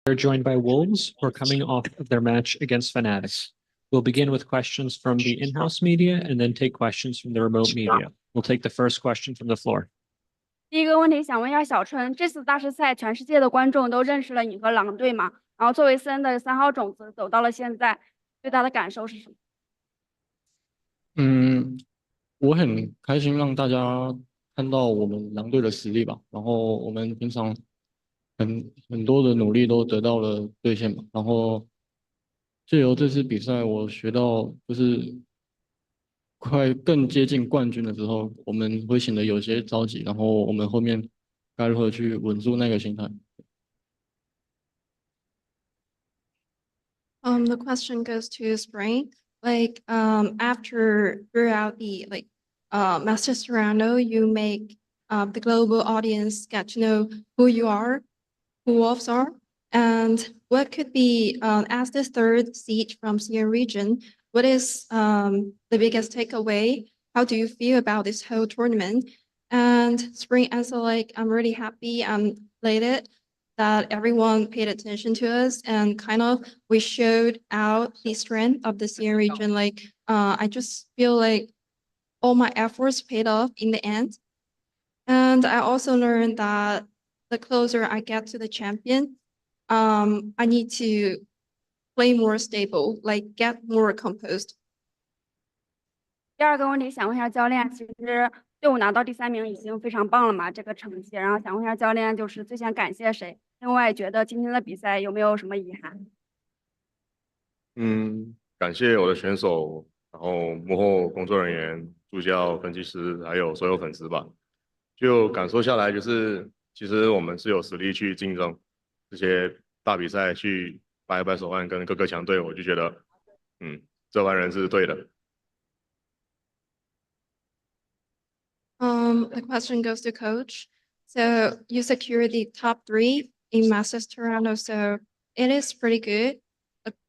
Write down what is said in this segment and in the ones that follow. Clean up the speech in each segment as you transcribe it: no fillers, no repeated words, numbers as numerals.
They're joined by Wolves, who are coming off of their match against Fnatic. We'll begin with questions from the in-house media and then take questions from the remote media. We'll take the first question from the floor. 第一个问题想问一下小春，这次大师赛全世界的观众都认识了你和狼队嘛？然后作为森的3号种子走到了现在，最大的感受是什么？我很开心让大家看到我们狼队的实力吧。然后我们平常很多的努力都得到了兑现嘛。然后借由这次比赛，我学到就是快更接近冠军的时候，我们会显得有些着急，然后我们后面该如何去稳住那个心态。The question goes to Spring. After throughout the Masters Toronto, you make the global audience get to know who you are, who Wolves are, and what could be as the third seed from CN region. What is the biggest takeaway? How do you feel about this whole tournament? And Spring answer I'm really happy. I'm elated that everyone paid attention to us and we showed out the strength of the CN region. I just feel like all my efforts paid off in the end. And I also learned that the closer I get to the champion, I need to play more stable, get more composed. 第二个问题想问一下教练，其实队伍拿到第3名已经非常棒了嘛，这个成绩。然后想问一下教练，就是最想感谢谁？另外觉得今天的比赛有没有什么遗憾？感谢我的选手，然后幕后工作人员、助教、分析师，还有所有粉丝吧。就感受下来，就是其实我们是有实力去竞争这些大比赛，去掰一掰手腕跟各个强队，我就觉得，这帮人是对的。The question goes to coach. So you secured the top 3 in Masters Toronto, so it is pretty good,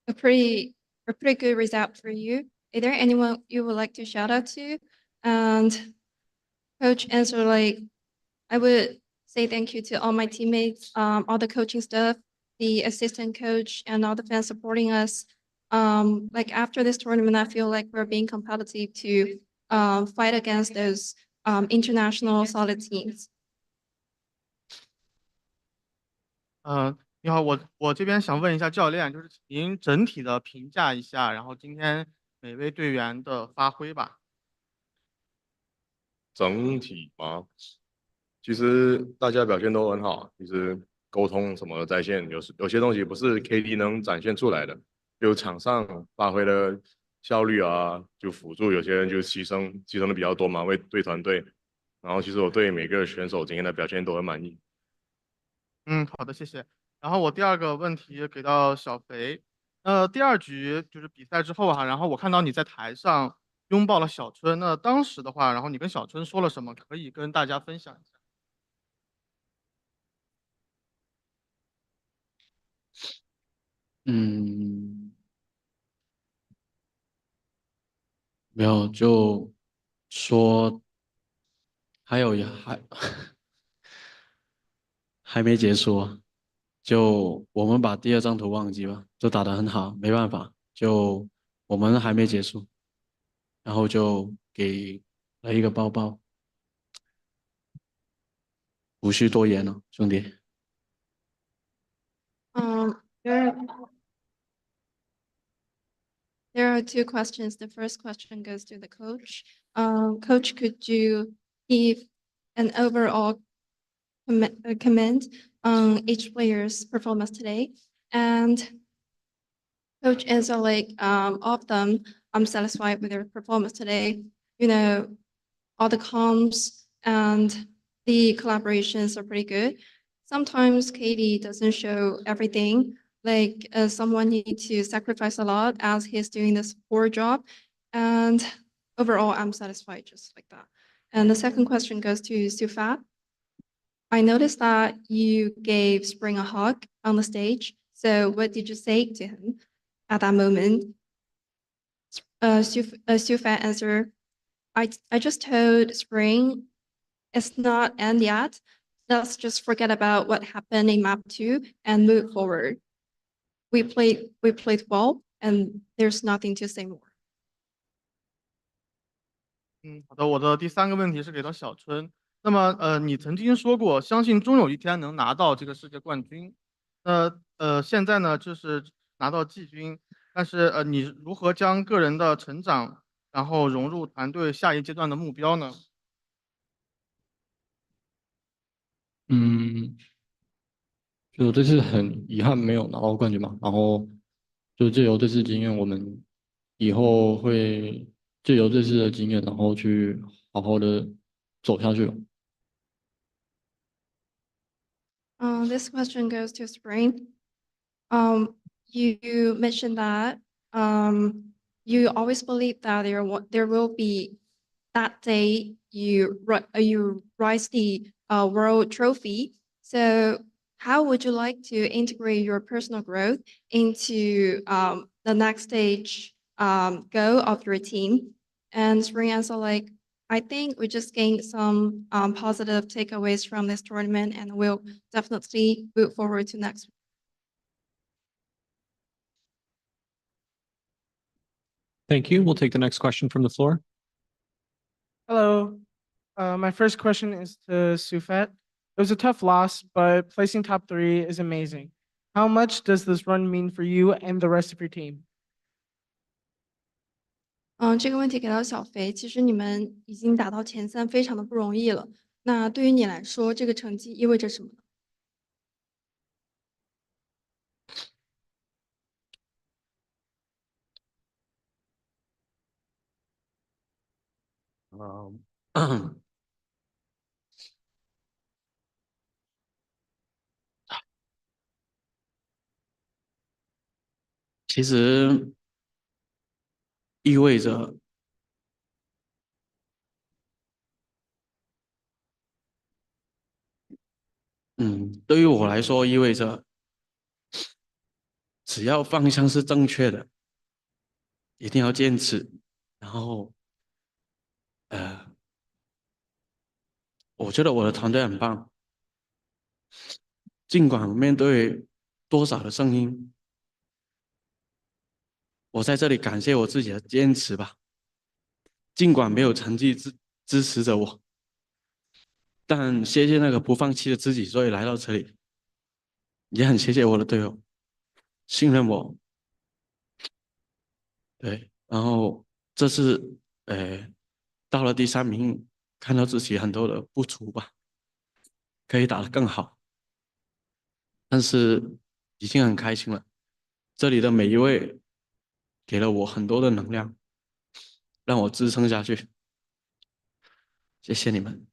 a pretty good result for you. Is there anyone you would like to shout out to? And coach answered I would say thank you to all my teammates, all the coaching staff, the assistant coach, and all the fans supporting us. After this tournament, I feel like we're being competitive to fight against those international solid teams. 你好，我这边想问一下教练，就是您整体的评价一下，然后今天每位队员的发挥吧。整体嘛，其实大家表现都很好，其实沟通什么的在线，有些东西不是 KD 能展现出来的，就场上发挥的效率啊，就辅助有些人就牺牲的比较多嘛，为对团队。然后其实我对每个选手今天的表现都很满意。好的，谢谢。然后我第二个问题给到小肥，第2局就是比赛之后然后我看到你在台上拥抱了小春，那当时的话，然后你跟小春说了什么？可以跟大家分享一下。没有，就说还没结束啊，就我们把第2张图忘记吧，就打得很好，没办法，就我们还没结束，然后就给了一个抱抱，无需多言了，兄弟。There are 2 questions. The first question goes to the coach. Coach, could you give an overall comment on each player's performance today? And coach answer of them, I'm satisfied with their performance today. All the comms and the collaborations are pretty good. Sometimes Katie doesn't show everything. Someone needs to sacrifice a lot as he's doing this poor job. And overall, I'm satisfied just like that. And the second question goes to Sufat. I noticed that you gave Spring a hug on the stage. So what did you say to him at that moment? Sufat answered, I just told Spring it's not end yet. let's just forget about what happened in map 2 and move forward. We played well, and there's nothing to say more. 好的，我的第三个问题是给到小春。那么，你曾经说过，相信终有一天能拿到这个世界冠军。现在呢，就是拿到季军，但是你如何将个人的成长，然后融入团队下一阶段的目标呢？就这次很遗憾没有拿到冠军嘛，然后就借由这次经验，我们以后会借由这次的经验，然后去好好的走下去。This question goes to Spring. You mentioned that you always believe that there will be that day you rise the world trophy. So how would you like to integrate your personal growth into the next stage goal of your team? And Spring answer like, I think we just gained some positive takeaways from this tournament, and we'll definitely move forward to next. Thank you. We'll take the next question from the floor. Hello. My first question is to Sufet. It was a tough loss, but placing top 3 is amazing. How much does this run mean for you and the rest of your team? 这个问题给到小肥，其实你们已经打到前3，非常的不容易了。那对于你来说，这个成绩意味着什么呢？其实意味着，对于我来说意味着，只要方向是正确的，一定要坚持，然后，我觉得我的团队很棒，尽管面对多少的声音，我在这里感谢我自己的坚持吧。尽管没有成绩支持着我，但谢谢那个不放弃的自己，所以来到这里。也很谢谢我的队友，信任我。对，然后这次，到了第3名，看到自己很多的不足吧，可以打得更好，但是已经很开心了。这里的每一位给了我很多的能量，让我支撑下去。谢谢你们。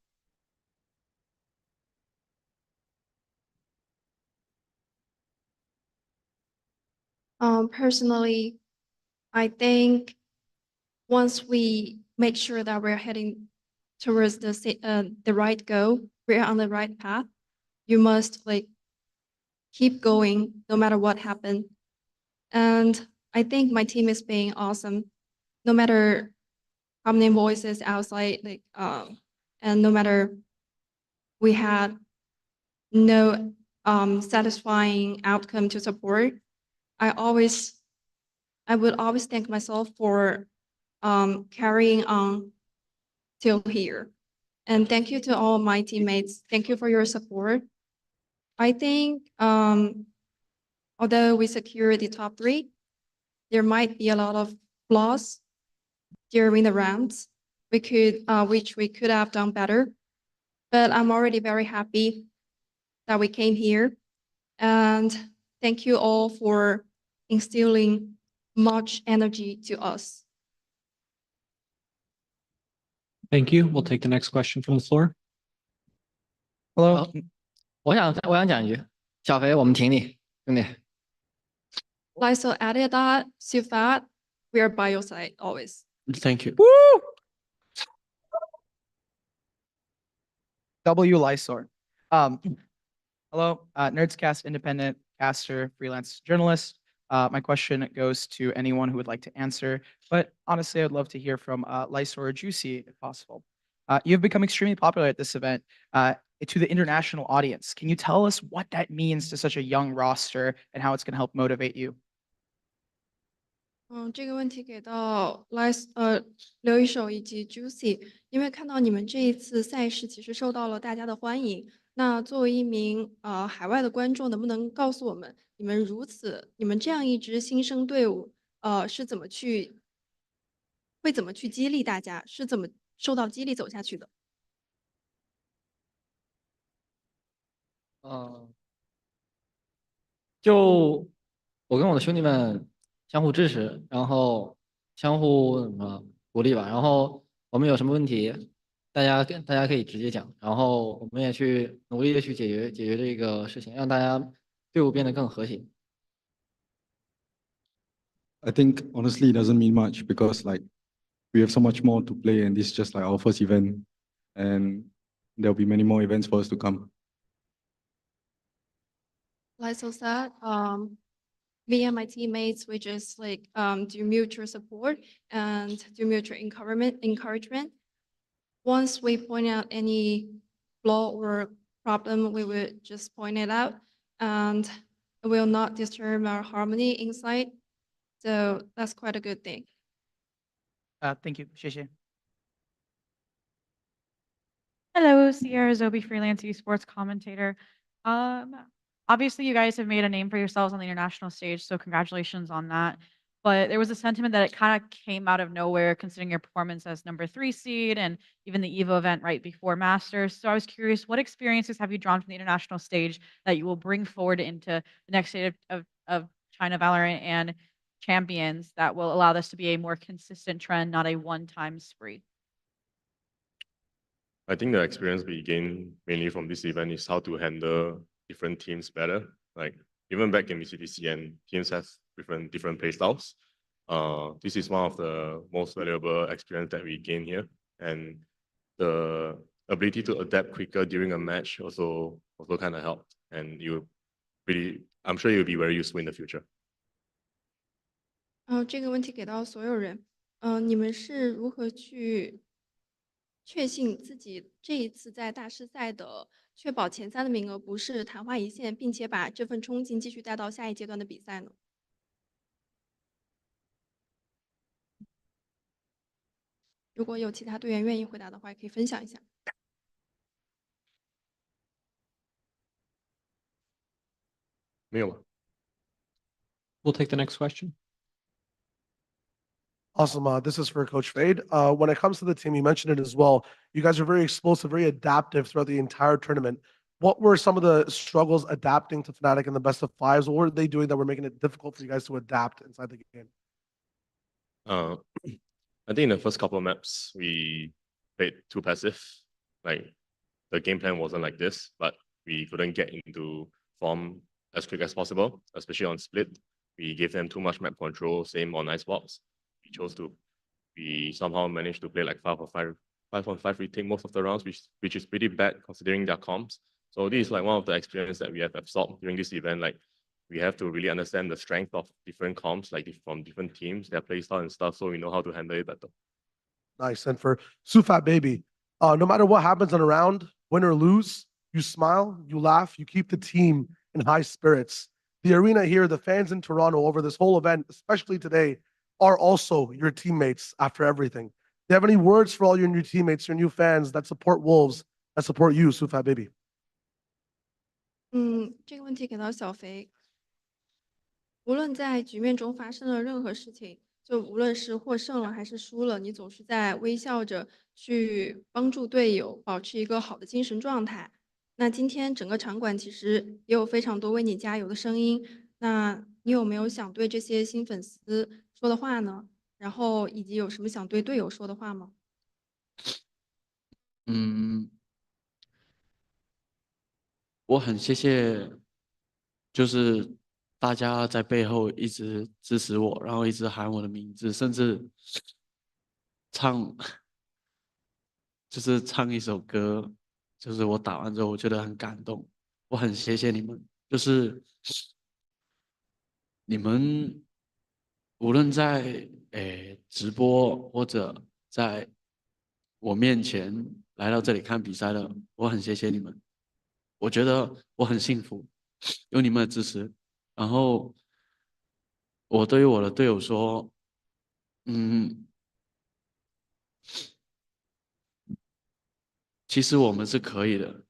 Personally, I think once we make sure that we're heading towards the right goal, we're on the right path. You must like keep going no matter what happened. And I think my team is being awesome, no matter how many voices outside, and no matter we had no satisfying outcome to support. I would always thank myself for carrying on till here. And thank you to all my teammates. Thank you for your support. I think although we secured the top 3, there might be a lot of flaws during the rounds which we could have done better. But I'm already very happy that we came here. And thank you all for instilling much energy to us. Thank you. We'll take the next question from the floor. Hello. 我想讲一句，小肥，我们挺你，兄弟。Lysol added that, Sufat, we are by your side always. Thank you. W. Lysor. Hello, Nerdscast independent caster, freelance journalist. My question goes to anyone who would like to answer, but honestly, I'd love to hear from Lysor or Juicy if possible. You've become extremely popular at this event. to the international audience. Can you tell us what that means to such a young roster and how it's going to help motivate you? 这个问题给到刘一手以及 Juicy，因为看到你们这一次赛事其实受到了大家的欢迎。那作为一名海外的观众，能不能告诉我们，你们这样一支新生队伍，是怎么去激励大家，是怎么受到激励走下去的？就我跟我的兄弟们相互支持，然后相互什么鼓励吧。然后我们有什么问题，大家可以直接讲，然后我们也去努力的去解决这个事情，让大家队伍变得更和谐。I think honestly it doesn't mean much because like we have so much more to play and this is just like our first event and there'll be many more events for us to come. Like so sad, me and my teammates, we just like do mutual support and do mutual encouragement. Once we point out any flaw or problem, we will just point it out and it will not disturb our harmony inside. So that's quite a good thing. Thank you. 谢谢。 Hello, Sierra Zobi, freelance esports commentator. Obviously, you guys have made a name for yourselves on the international stage, so congratulations on that. But there was a sentiment that it kind of came out of nowhere, considering your performance as #3 seed and even the Evo event right before Masters. So I was curious, what experiences have you drawn from the international stage that you will bring forward into the next state of China Valorant and champions that will allow this to be a more consistent trend, not a one-time spree? I think the experience we gain mainly from this event is how to handle different teams better. Like even back in VCT, teams have different play styles. This is one of the most valuable experience that we gain here, and the ability to adapt quicker during a match also kind of helped. And I'm sure you'll be very useful in the future. 这个问题给到所有人，你们是如何去确信自己这一次在大师赛的确保前3的名额不是昙花一现，并且把这份冲劲继续带到下一阶段的比赛呢？如果有其他队员愿意回答的话，也可以分享一下。没有吗？ We'll take the next question. Awesome. This is for Coach Fade. When it comes to the team, you mentioned it as well. You guys are very explosive, very adaptive throughout the entire tournament. What were some of the struggles adapting to Fnatic in the best of fives? What were they doing that were making it difficult for you guys to adapt inside the game? I think in the first couple of maps, we played too passive. Like the game plan wasn't like this, but we couldn't get into form as quick as possible, especially on split. We gave them too much map control, same on Icebox. We somehow managed to play like 5-on-5 retake most of the rounds, which is pretty bad considering their comps. So this is like one of the experience that we have absorbed during this event. Like we have to really understand the strength of different comps, like from different teams, their playstyle and stuff, so we know how to handle it better. Nice. And for Sufat Baby, no matter what happens on a round, win or lose, you smile, you laugh, you keep the team in high spirits. The arena here, the fans in Toronto over this whole event, especially today, are also your teammates after everything. Do you have any words for all your new teammates, your new fans that support Wolves, that support you, Sufat Baby? 这个问题给到小肥。无论在局面中发生了任何事情，就无论是获胜了还是输了，你总是在微笑着去帮助队友，保持一个好的精神状态。那今天整个场馆其实也有非常多为你加油的声音。那你有没有想对这些新粉丝说的话呢？然后以及有什么想对队友说的话吗？我很谢谢，就是大家在背后一直支持我，然后一直喊我的名字，甚至唱，就是唱一首歌，就是我打完之后，我觉得很感动。我很谢谢你们，就是你们无论在直播或者在我面前来到这里看比赛的，我很谢谢你们。我觉得我很幸福，有你们的支持。然后我对于我的队友说，其实我们是可以的，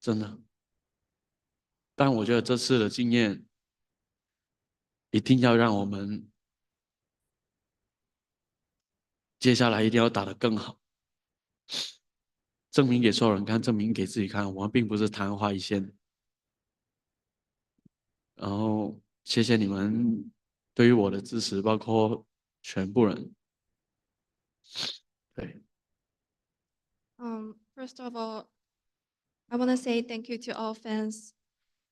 真的。但我觉得这次的经验一定要让我们接下来一定要打得更好，证明给所有人看，证明给自己看，我们并不是昙花一现。然后谢谢你们对于我的支持，包括全部人。对。First of all, I want to say thank you to all fans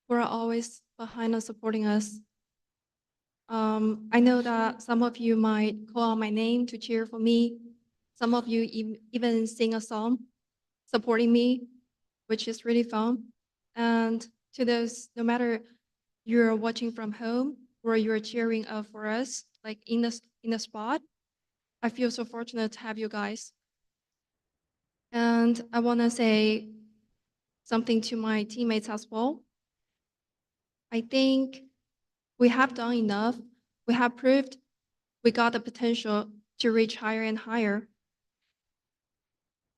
who are always behind us, supporting us. I know that some of you might call out my name to cheer for me. Some of you even sing a song supporting me, which is really fun. And to those, no matter you're watching from home or you're cheering for us, like in the spot, I feel so fortunate to have you guys. And I want to say something to my teammates as well. I think we have done enough. We have proved we got the potential to reach higher and higher.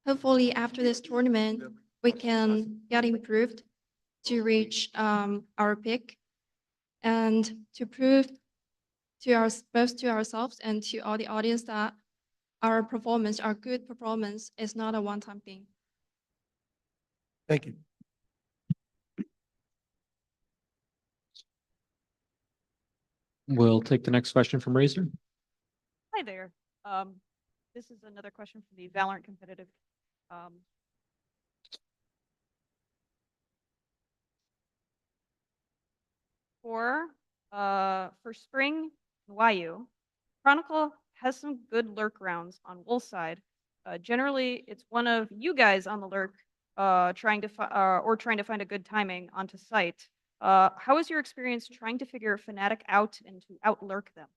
Hopefully, after this tournament, we can get improved to reach our peak and to prove to both to ourselves and to all the audience that our performance, our good performance, is not a one-time thing. Thank you. We'll take the next question from Razor. Hi there. This is another question from the VALORANT competitive. For Spring and YU, Chronicle has some good lurk rounds on WOL side. Generally, it's one of you guys on the lurk trying to find a good timing onto site. How is your experience trying to figure Fnatic out and to out lurk them?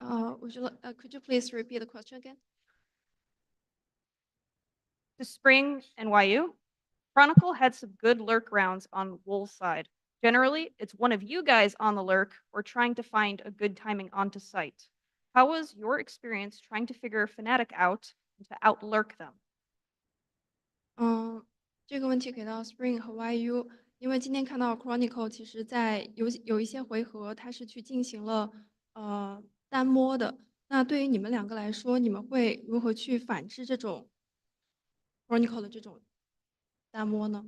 Could you please repeat the question again? To Spring and YU, Chronicle had some good lurk rounds on WOL side. Generally, it's one of you guys on the lurk or trying to find a good timing onto site. How was your experience trying to figure Fnatic out and to out lurk them? 这个问题给到 Spring 和 YU，因为今天看到 Chronicle 其实在有一些回合，它是去进行了单摸的。那对于你们两个来说，你们会如何去反制这种 Chronicle 的这种单摸呢？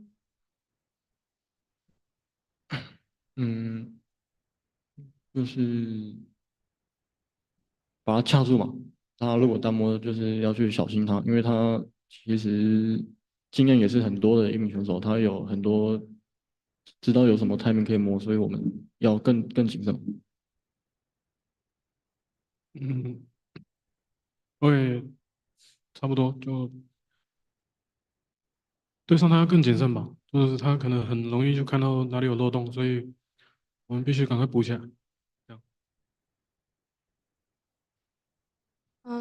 就是把他掐住嘛。他如果单摸，就是要去小心他，因为他其实经验也是很多的一名选手，他有很多知道有什么 timing 可以摸，所以我们要更谨慎。会差不多就对上他要更谨慎吧，就是他可能很容易就看到哪里有漏洞，所以我们必须赶快补起来。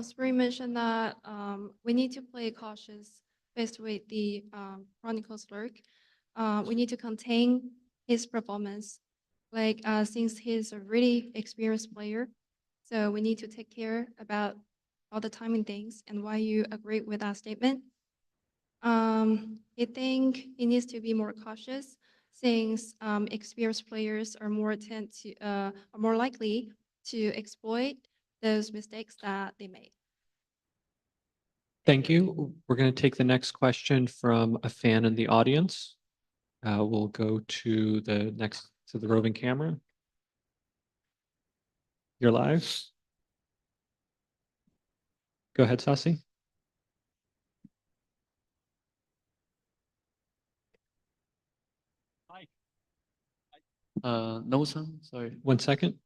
Spring mentioned that we need to play cautious faced with the Chronicles lurk. We need to contain his performance, like since he's a really experienced player, so we need to take care about all the timing things. And why you agree with that statement? I think he needs to be more cautious since experienced players are more likely to exploit those mistakes that they made. Thank you. We're going to take the next question from a fan in the audience. We'll go to the roving camera. You're live. Go ahead, Sasi. No sound, sorry. 1 second.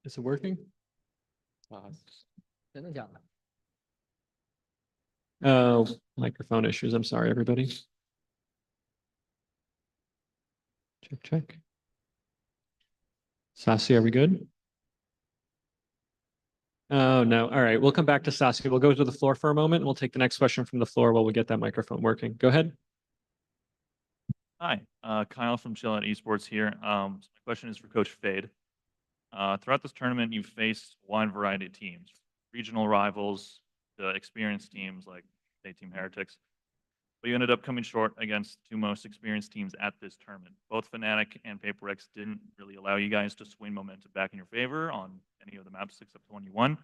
Is it working? 真的假的？ Oh, microphone issues. I'm sorry, everybody. Check. Sasi, are we good? Oh, no. All right. We'll come back to Sasuke. We'll go to the floor for a moment. And we'll take the next question from the floor while we get that microphone working. Go ahead. Hi, Kyle from VALORANT Esports here. So my question is for Coach Fade. Throughout this tournament, you've faced a wide variety of teams, regional rivals, the experienced teams like, say, Team Heretics. But you ended up coming short against two most experienced teams at this tournament. Both Fnatic and PaperX didn't really allow you guys to swing momentum back in your favor on any of the maps except the one you won.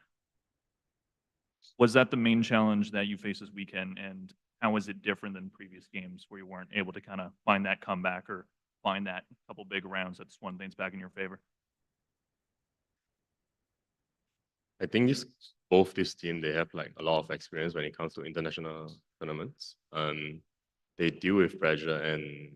Was that the main challenge that you faced this weekend? And how was it different than previous games where you weren't able to kind of find that comeback or find that couple big rounds that swung things back in your favor? I think both this team, they have like a lot of experience when it comes to international tournaments. They deal with pressure and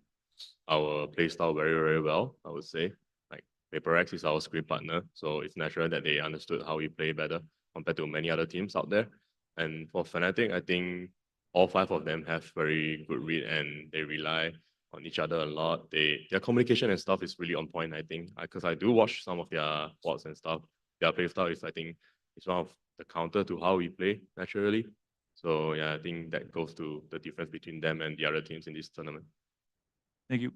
our play style very, very well, I would say. Like PaperX is our script partner, so it's natural that they understood how we play better compared to many other teams out there. And for Fnatic, I think all 5 of them have very good read and they rely on each other a lot. Their communication and stuff is really on point, I think, because I do watch some of their VODs and stuff. Their play style is, I think, it's one of the counter to how we play naturally. So yeah, I think that goes to the difference between them and the other teams in this tournament. Thank you.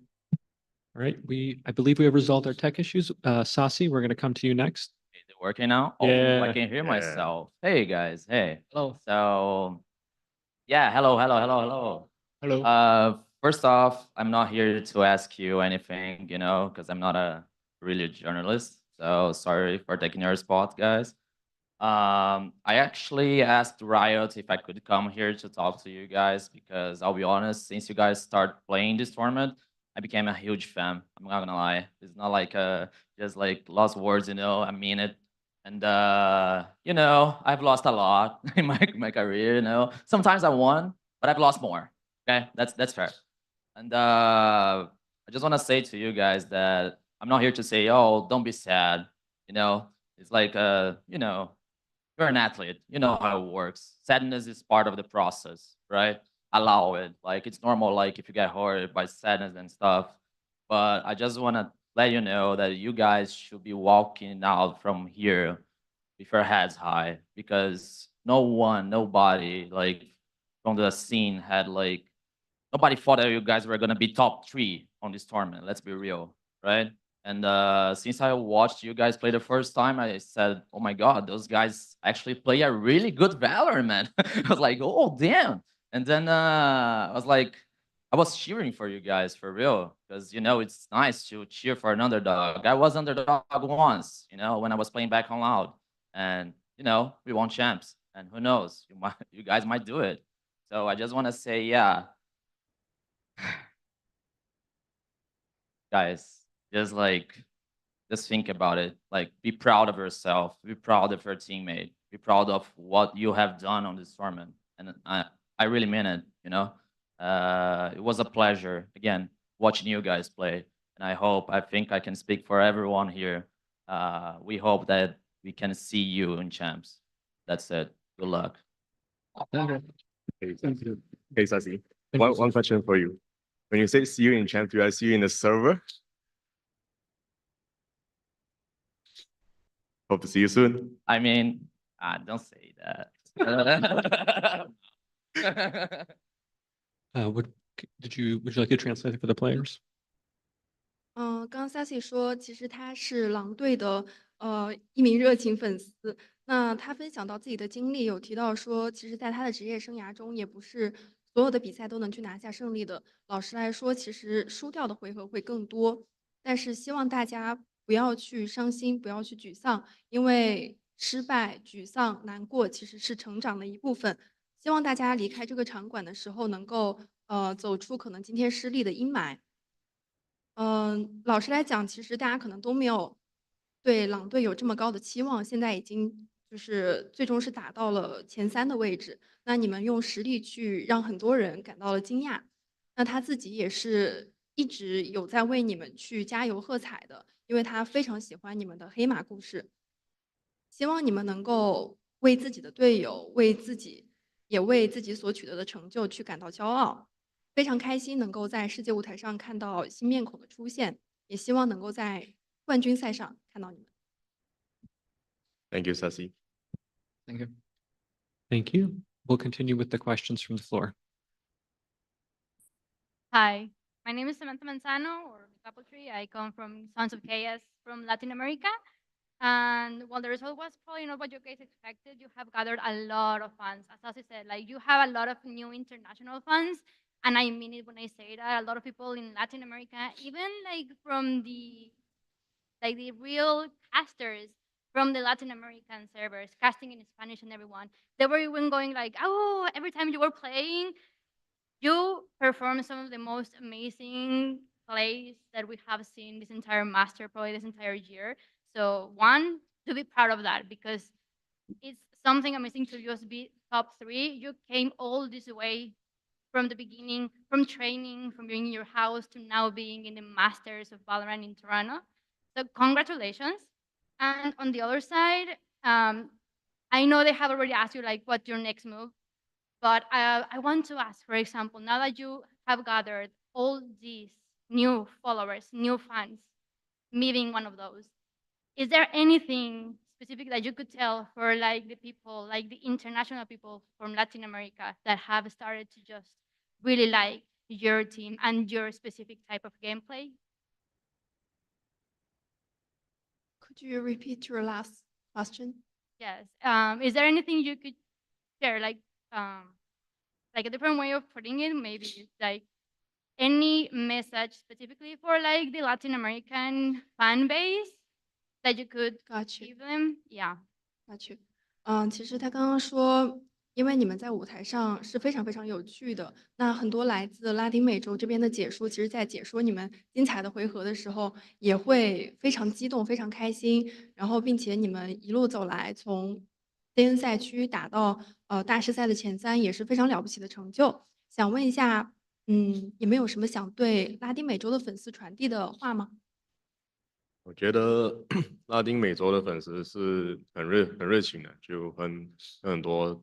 All right. I believe we have resolved our tech issues. Sasi, we're going to come to you next. Is it working now? Oh, Yeah. I can hear Yeah. myself. Hey guys, hey. Hello. So, yeah, hello. Hello. First off, I'm not here to ask you anything, because I'm not a really journalist. So sorry for taking your spot, guys. I actually asked Riot if I could come here to talk to you guys because I'll be honest, since you guys start playing this tournament, I became a huge fan. I'm not gonna lie. It's not like just like lost words, I mean it. And I've lost a lot in my career, Sometimes I won, but I've lost more. Okay, that's fair. And I just want to say to you guys that I'm not here to say, oh, don't be sad. It's like you're an athlete. You know how it works. Sadness is part of the process, right? Allow it. Like it's normal. Like if you get hurt by sadness and stuff. But I just want to let you know that you guys should be walking out from here with your heads high because nobody like from the scene had like nobody thought that you guys were gonna be top 3 on this tournament. Let's be real, right? And since I watched you guys play the first time, I said, "Oh my God, those guys actually play a really good VALORANT, man." I was like, "Oh damn!" And then I was cheering for you guys for real because it's nice to cheer for an underdog. I was underdog once, when I was playing back on Loud, and we won champs. And who knows, you guys might do it. So I just want to say, yeah. Guys, just think about it. Like, be proud of yourself. Be proud of your teammate. Be proud of what you have done on this tournament. And I really mean it, It was a pleasure, again, watching you guys play. And I think I can speak for everyone here. We hope that we can see you in champs. That's it. Good luck. Hey, Sasi. One question for you. When you say see you in champ, do I see you in the server? Hope to see you soon. I mean, don't say that. Would you like to translate it for the players? 刚刚 Sassy 说，其实他是狼队的一名热情粉丝。那他分享到自己的经历，有提到说，其实在他的职业生涯中，也不是所有的比赛都能去拿下胜利的。老实来说，其实输掉的回合会更多。但是希望大家不要去伤心，不要去沮丧，因为失败、沮丧、难过其实是成长的一部分。希望大家离开这个场馆的时候，能够走出可能今天失利的阴霾。老实来讲，其实大家可能都没有对狼队有这么高的期望，现在已经就是最终是打到了前3的位置。那你们用实力去让很多人感到了惊讶，那他自己也是一直有在为你们去加油喝彩的，因为他非常喜欢你们的黑马故事。希望你们能够为自己的队友，也为自己所取得的成就去感到骄傲。非常开心能够在世界舞台上看到新面孔的出现，也希望能够在冠军赛上看到你们。Thank you, Sasi. Thank you. Thank you. We'll continue with the questions from the floor. Hi, my name is Samantha Manzano, or Apple Tree. I come from Sons of Chaos from Latin America. And while the result was probably not what you guys expected, you have gathered a lot of fans. As Ozzy said, like you have a lot of new international fans. And I mean it when I say that. A lot of people in Latin America, even like from the real casters from the Latin American servers, casting in Spanish and everyone, they were even going like, oh, every time you were playing, you performed some of the most amazing plays that we have seen this entire master, probably this entire year. So one, to be proud of that because it's something amazing to just be top 3. You came all this way from the beginning, from training, from being in your house to now being in the Masters of Valorant in Toronto. So congratulations. And on the other side, I know they have already asked you like, what's your next move? But I want to ask, for example, now that you have gathered all these new followers, new fans, me being one of those, is there anything specific that you could tell for like the people, like the international people from Latin America that have started to just really like your team and your specific type of gameplay? Could you repeat your last question? Yes. Is there anything you could share, like a different way of putting it? Maybe it's like any message specifically for like the Latin American fan base that you could give them? Yeah. Got you. 其实他刚刚说，因为你们在舞台上是非常非常有趣的，那很多来自拉丁美洲这边的解说，其实在解说你们精彩的回合的时候，也会非常激动、非常开心。然后，并且你们一路走来，从 CN 赛区打到大师赛的前3，也是非常了不起的成就。想问一下，你们有什么想对拉丁美洲的粉丝传递的话吗？我觉得拉丁美洲的粉丝是很热情的，就跟很多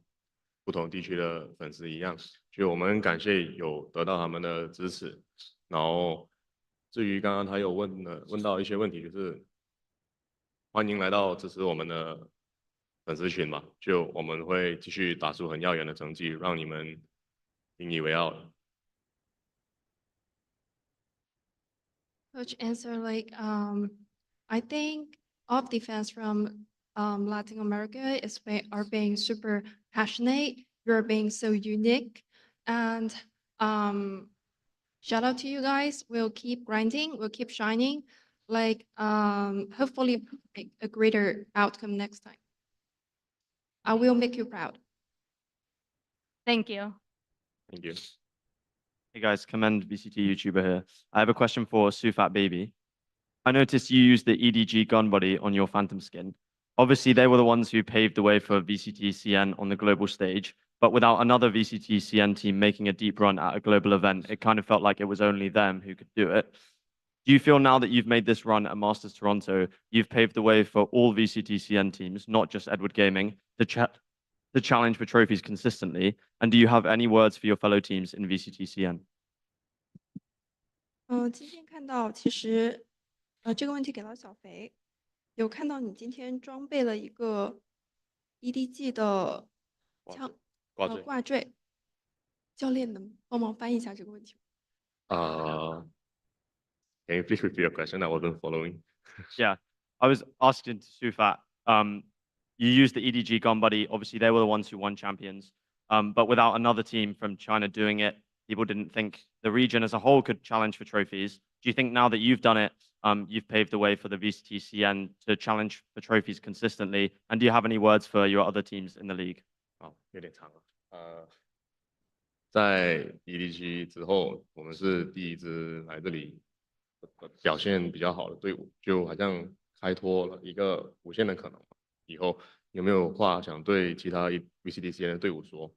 不同地区的粉丝一样，就我们很感谢有得到他们的支持。然后至于刚刚他有问到一些问题，就是欢迎来到支持我们的粉丝群嘛，就我们会继续打出很耀眼的成绩，让你们引以为傲的。Coach answer like, I think all of the fans from Latin America are being super passionate. You're being so unique, and shout out to you guys. We'll keep grinding. We'll keep shining. Like hopefully a greater outcome next time. I will make you proud. Thank you. Thank you. Hey guys, Commend VCT YouTuber here. I have a question for Sufat Baby. I noticed you used the EDG gun body on your Phantom skin. Obviously, they were the ones who paved the way for VCT CN on the global stage, but without another VCT CN team making a deep run at a global event, it kind of felt like it was only them who could do it. Do you feel now that you've made this run at Masters Toronto, you've paved the way for all VCT CN teams, not just Edward Gaming, to challenge for trophies consistently? And do you have any words for your fellow teams in VCT CN? 今天看到其实，这个问题给到小肥，有看到你今天装备了一个 EDG 的枪挂坠，教练能帮忙翻译一下这个问题吗？ Can you please repeat your question? I wasn't following. Yeah, I was asking to Sufat. You used the EDG gun buddy. Obviously, they were the ones who won champions. But without another team from China doing it, people didn't think the region as a whole could challenge for trophies. Do you think now that you've done it, you've paved the way for the VCT CN to challenge for trophies consistently? And do you have any words for your other teams in the league? 有点长了。在 EDG 之后，我们是第一支来这里表现比较好的队伍，就好像开拓了一个无限的可能。以后有没有话想对其他 VCT CN 的队伍说？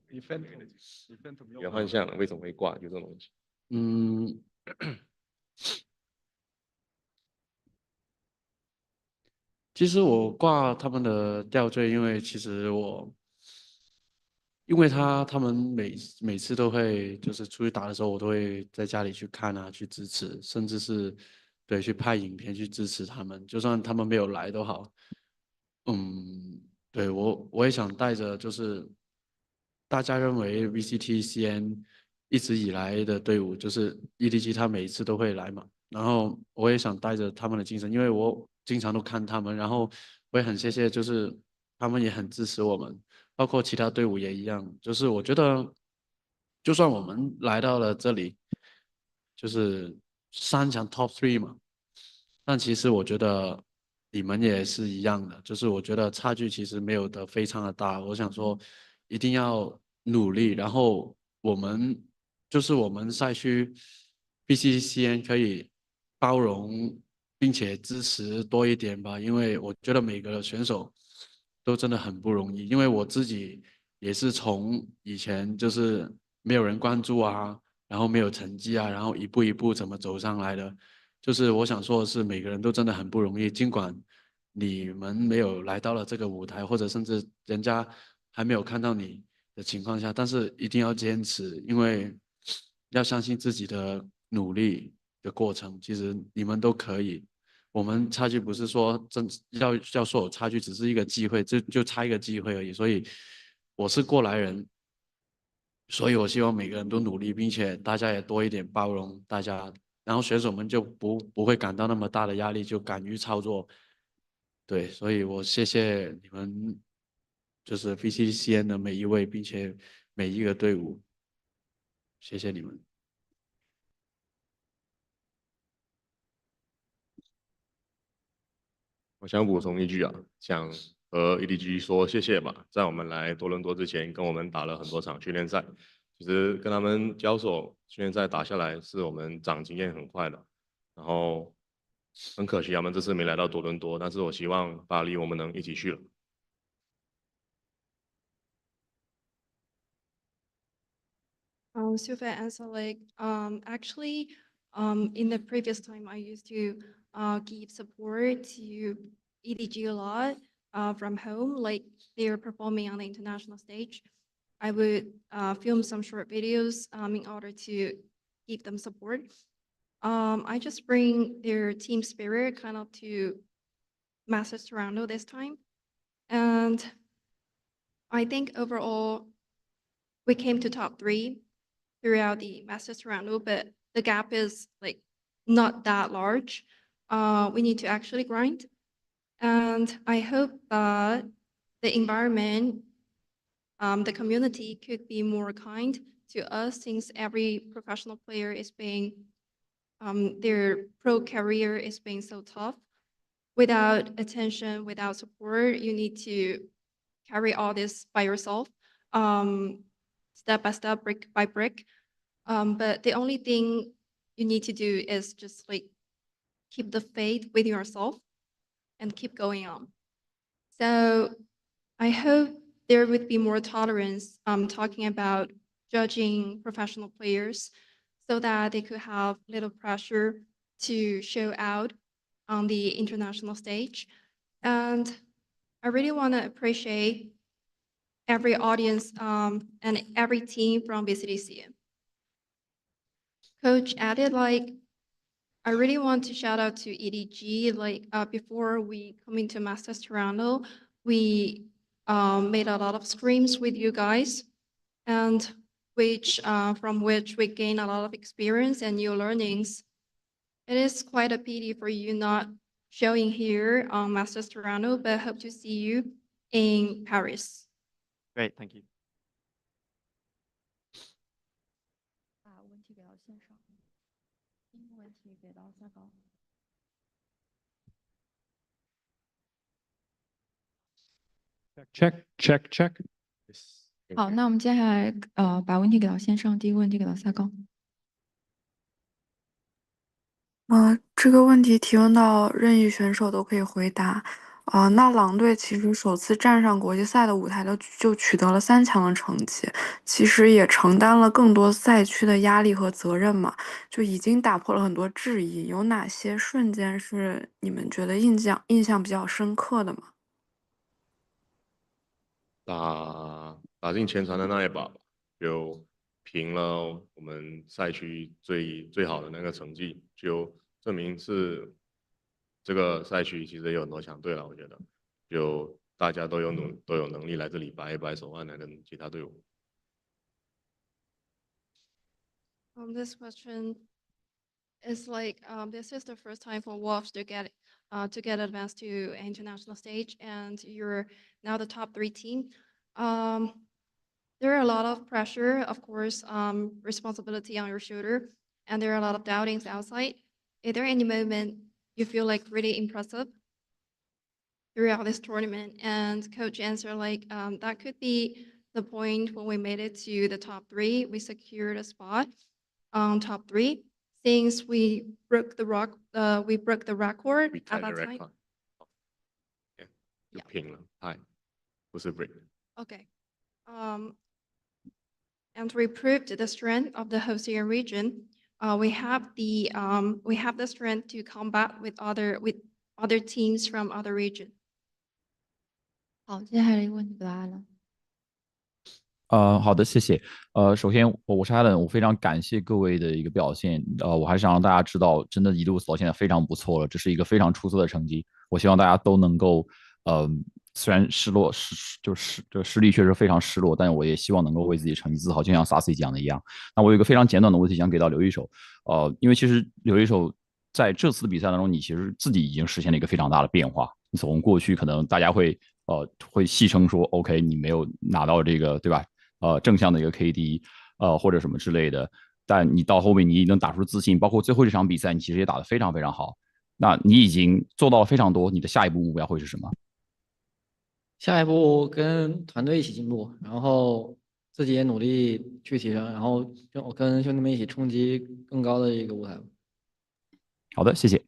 你的幻象为什么会挂？就这种东西。其实我挂他们的吊坠，因为因为他们每次都会就是出去打的时候，我都会在家里去看啊，去支持，甚至是对去拍影片去支持他们，就算他们没有来都好。对我也想带着就是大家认为 VCT CN 一直以来的队伍，就是 EDG 他每一次都会来嘛，然后我也想带着他们的精神，因为我经常都看他们，然后我也很谢谢，就是他们也很支持我们。包括其他队伍也一样，就是我觉得，就算我们来到了这里，就是3强 Top 3嘛，但其实我觉得你们也是一样的，就是我觉得差距其实没有的非常的大。我想说，一定要努力，然后我们赛区 BCCN 可以包容并且支持多一点吧，因为我觉得每个选手都真的很不容易，因为我自己也是从以前就是没有人关注啊，然后没有成绩啊，然后一步一步怎么走上来的。就是我想说的是，每个人都真的很不容易，尽管你们没有来到了这个舞台，或者甚至人家还没有看到你的情况下，但是一定要坚持，因为要相信自己的努力的过程，其实你们都可以。我们差距不是说要说有差距，只是一个机会，就差一个机会而已。所以我是过来人，所以我希望每个人都努力，并且大家也多一点包容大家，然后选手们就不会感到那么大的压力，就敢于操作。对，所以我谢谢你们，就是 VCCN 的每一位，并且每一个队伍，谢谢你们。我想补充一句啊，想和 EDG 说谢谢吧，在我们来多伦多之前，跟我们打了很多场训练赛，其实跟他们交手，训练赛打下来，是我们长经验很快的。然后很可惜他们这次没来到多伦多，但是我希望巴黎我们能一起去了。So if I answer like, actually, in the previous time, I used to give support to EDG a lot from home, like they're performing on the international stage. I would film some short videos in order to give them support. I just bring their team spirit kind of to Masters Toronto this time. And I think overall, we came to top 3 throughout the Masters Toronto, but the gap is like not that large. We need to actually grind. And I hope that the environment, the community could be more kind to us since every professional player is being, their pro career is being so tough. Without attention, without support, you need to carry all this by yourself, step by step, brick by brick. But the only thing you need to do is just like keep the faith with yourself and keep going on. So I hope there would be more tolerance talking about judging professional players so that they could have little pressure to show out on the international stage. And I really want to appreciate every audience and every team from VCTC. Coach added like, I really want to shout out to EDG. Like before we come into Masters Toronto, we made a lot of screams with you guys, and from which we gain a lot of experience and new learnings. It is quite a pity for you not showing here on Masters Toronto, but hope to see you in Paris. Great, thank you. 把问题给到线上，第一个问题给到赛高。Check, check, check. 好，那我们接下来把问题给到线上，第一个问题给到赛高。这个问题提问到任意选手都可以回答。那狼队其实首次站上国际赛的舞台就取得了3强的成绩，其实也承担了更多赛区的压力和责任嘛，就已经打破了很多质疑。有哪些瞬间是你们觉得印象比较深刻的吗？打进前传的那一把吧，就平了我们赛区最好的那个成绩，就证明是这个赛区其实也有很多强队了，我觉得就大家都有能力来这里摆一摆手腕来跟其他队伍。This question is like this is the first time for Wolves to get advanced to international stage, and you're now the top 3 team. There are a lot of pressure, of course, responsibility on your shoulder, and there are a lot of doubtings outside. Is there any moment you feel like really impressive throughout this tournament? And coach answered like that could be the point when we made it to the top 3. We secured a spot on top 3. Since we broke the record We at tied that the time. record. Yeah, 就平了，tie，不是 break。 Okay. And we proved the strength of the Hosea region. We have the strength to combat with other teams from other region. 好，接下来一个问题回答完了。好的，谢谢。首先我是 Allen，我非常感谢各位的一个表现。我还是想让大家知道，真的一路走到现在非常不错了，这是一个非常出色的成绩。我希望大家都能够，虽然失利确实非常失落，但我也希望能够为自己的成绩自豪，就像 Sassy 讲的一样。那我有一个非常简短的问题想给到刘一手，因为其实刘一手在这次的比赛当中，你其实自己已经实现了一个非常大的变化。你从过去可能大家会戏称说 OK， 你没有拿到这个对吧？正向的一个 KD，或者什么之类的，但你到后面你能打出自信，包括最后这场比赛，你其实也打得非常非常好。那你已经做到了非常多，你的下一步目标会是什么？下一步跟团队一起进步，然后自己也努力去提升，然后跟兄弟们一起冲击更高的一个舞台。好的，谢谢。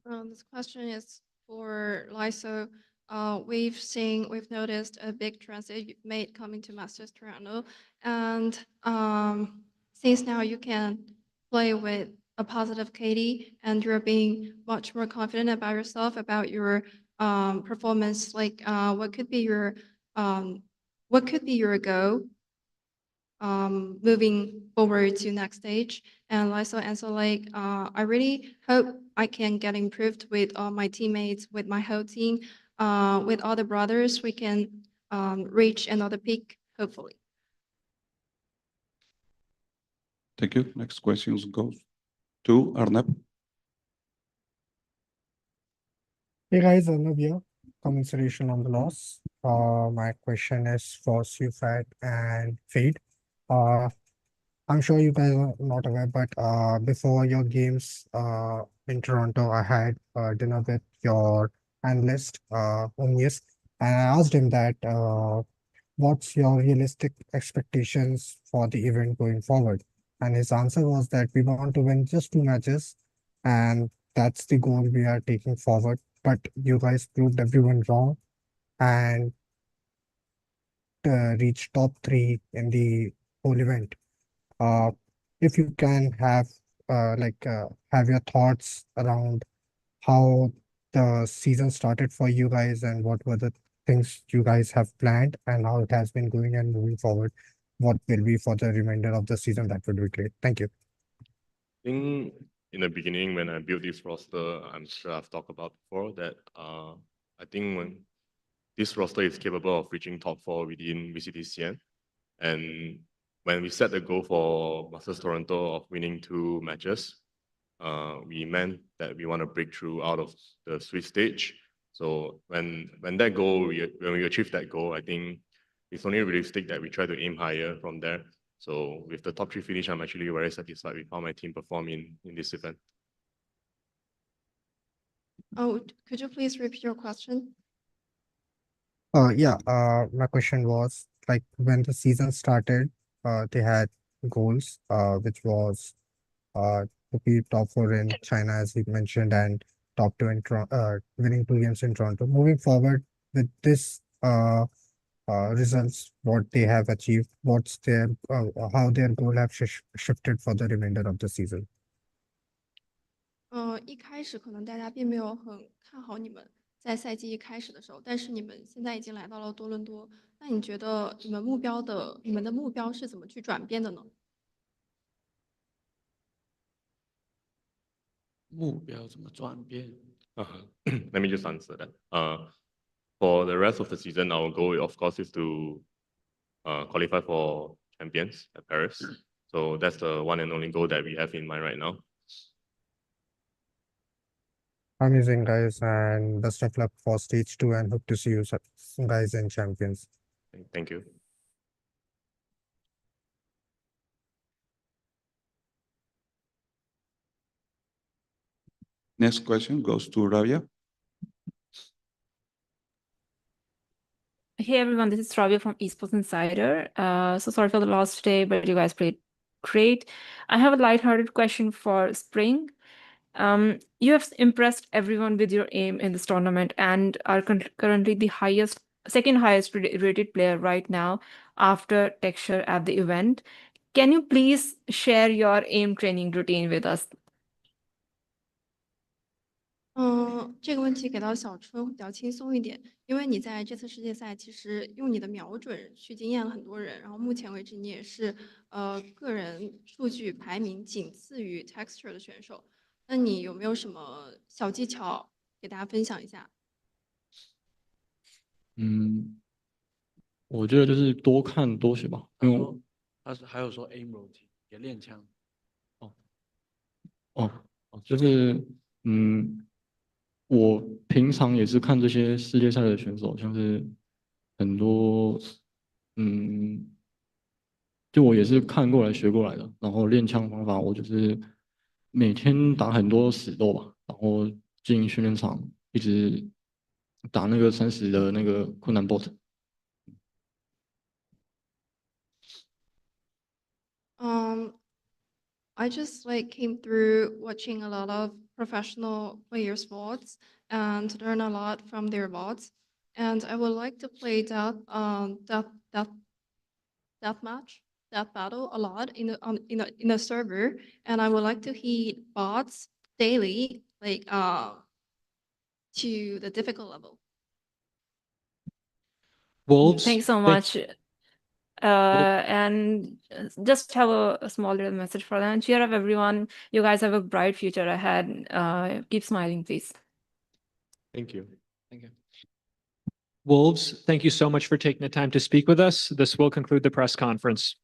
This question is for Lyso. We've noticed a big transit you've made coming to Masters Toronto, and since now you can play with a positive KD, and you're being much more confident about yourself, about your performance. Like, what could be your goal moving forward to next stage? And Lyso answer like, I really hope I can get improved with all my teammates, with my whole team, with all the brothers. We can reach another peak, hopefully. Thank you. Next question goes to Arnab. Hey guys, Arnab here. Commiseration on the loss. My question is for Sufat and Fade. I'm sure you guys are not aware, but before your games in Toronto, I had dinner with your analyst, Omnius, and I asked him that what's your realistic expectations for the event going forward? And his answer was that we want to win just 2 matches, and that's the goal we are taking forward. But you guys proved everyone wrong and reached top 3 in the whole event. If you can have have your thoughts around how the season started for you guys and what were the things you guys have planned and how it has been going and moving forward, what will be for the remainder of the season, that would be great. Thank you. I think in the beginning when I built this roster, I'm sure I've talked about before that I think when this roster is capable of reaching top 4 within VCT CN, and when we set the goal for Masters Toronto of winning 2 matches, we meant that we want to break through out of the sweet stage. So when that goal, when we achieve that goal, I think it's only realistic that we try to aim higher from there. So with the top 3 finish, I'm actually very satisfied with how my team performed in this event. Oh, could you please repeat your question? Yeah, my question was like when the season started, they had goals, which was to be top 4 in China, as he mentioned, and top 2 in winning 2 games in Toronto. Moving forward with this results, what they have achieved, what's their how their goal have shifted for the remainder of the season. 一开始可能大家并没有很看好你们在赛季一开始的时候，但是你们现在已经来到了多伦多，那你觉得你们的目标是怎么去转变的呢？目标怎么转变？ Let me just answer that. For the rest of the season, our goal, of course, is to qualify for champions at Paris. So that's the one and only goal that we have in mind right now. Amazing, guys, and best of luck for stage 2 and hope to see you guys in champions. Thank you. Next question goes to Rabia. Hey everyone, this is Rabia from Esports Insider. So sorry for the loss today, but you guys played great. I have a lighthearted question for Spring. You have impressed everyone with your aim in this tournament and are currently the second highest rated player right now after Texture at the event. Can you please share your aim training routine with us? 这个问题给到小春会比较轻松一点，因为你在这次世界赛其实用你的瞄准去惊艳了很多人，然后目前为止你也是个人数据排名仅次于 Texture 的选手，那你有没有什么小技巧给大家分享一下？我觉得就是多看多学吧，因为他是还有说 aim routine 也练枪。就是我平常也是看这些世界赛的选手，像是很多就我也是看过来学过来的，然后练枪方法我就是每天打很多死斗吧，然后进训练场一直打那个30的那个困难 bot。I just like came through watching a lot of professional players' VODs and learn a lot from their VODs. And I would like to play that match, that battle a lot in a server. And I would like to hit bots daily, like to the difficult level. Wolves. Thanks so much. And just have a small little message for them. Cheer up, everyone. You guys have a bright future ahead. Keep smiling, please. Thank you. Thank you. Wolves, thank you so much for taking the time to speak with us. This will conclude the press conference.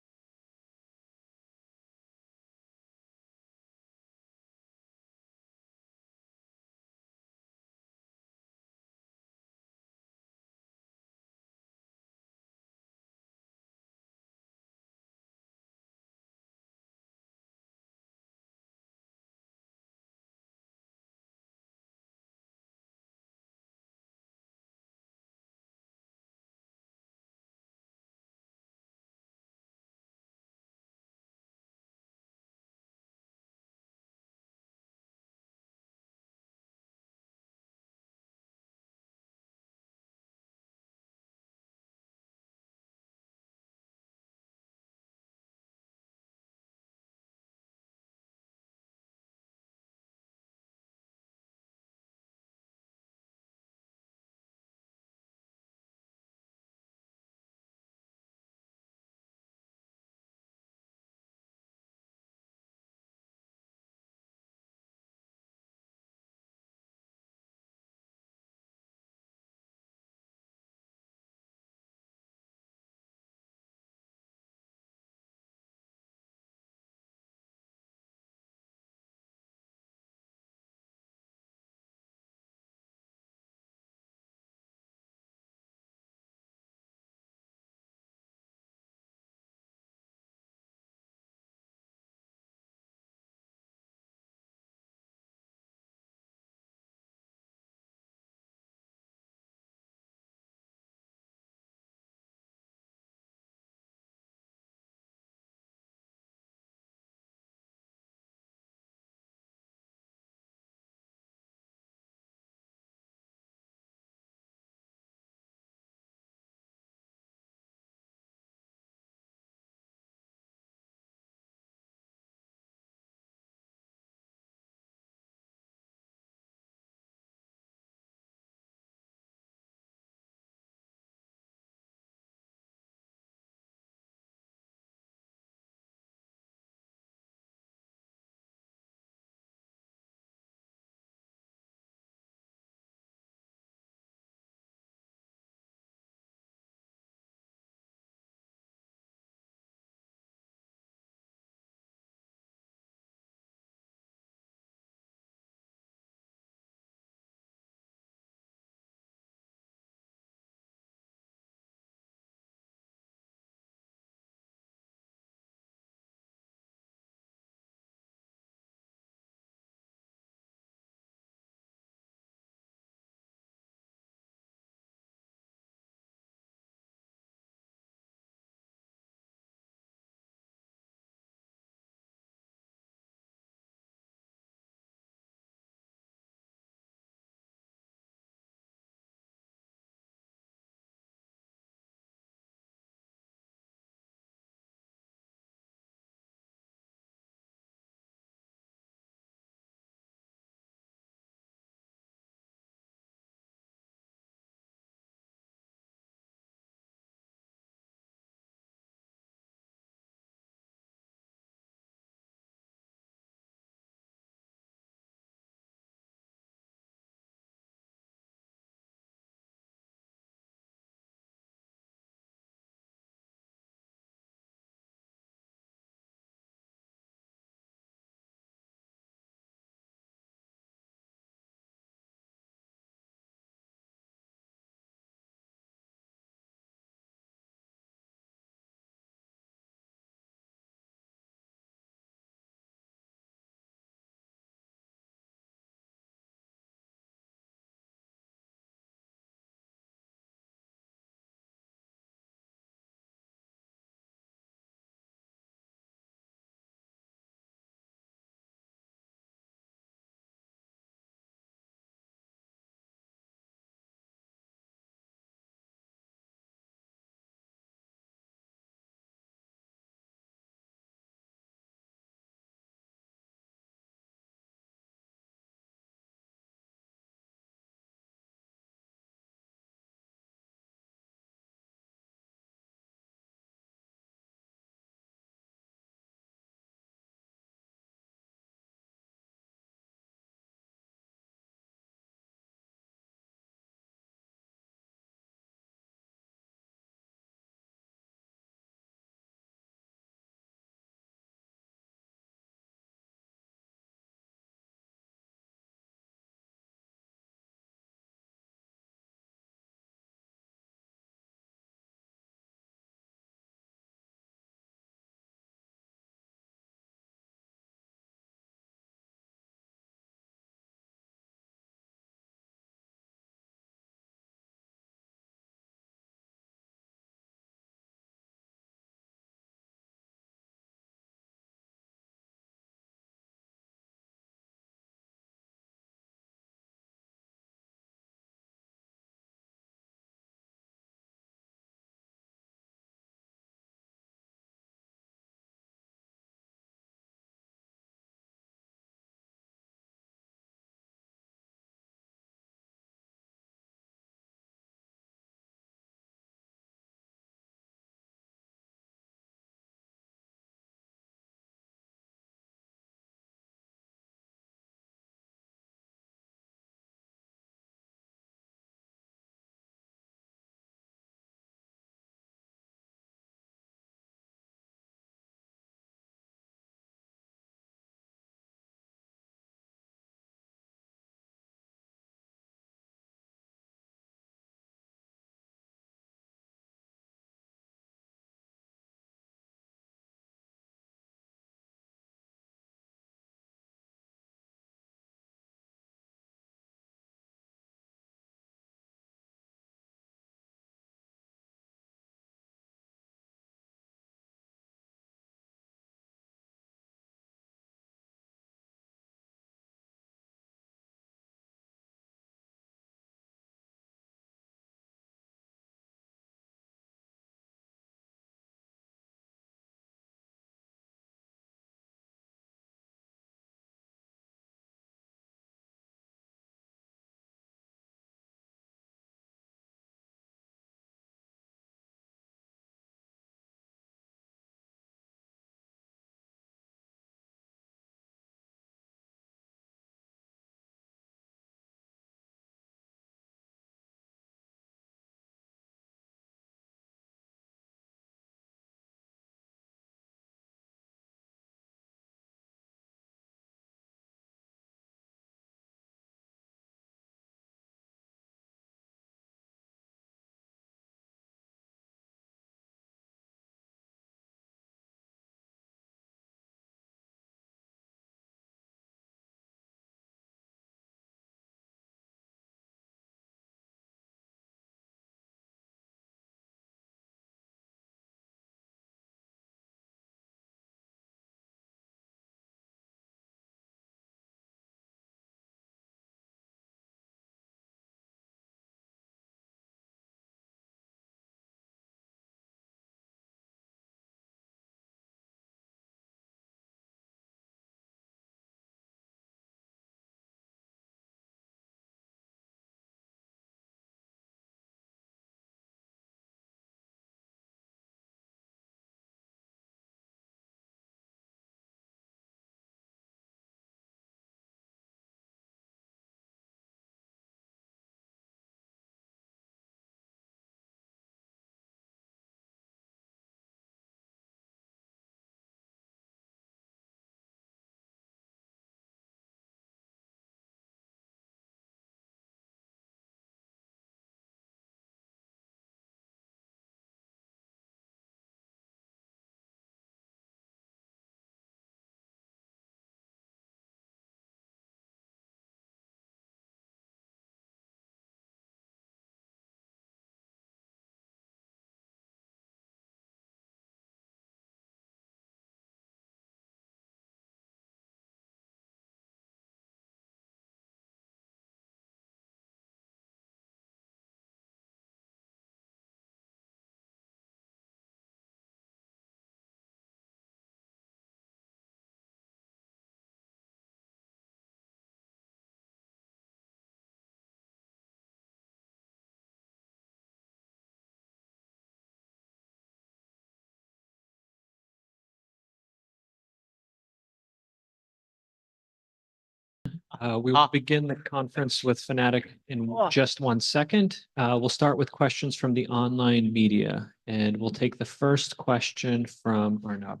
We will begin the conference with Fnatic in just 1 second. We'll start with questions from the online media, and we'll take the first question from Arnab.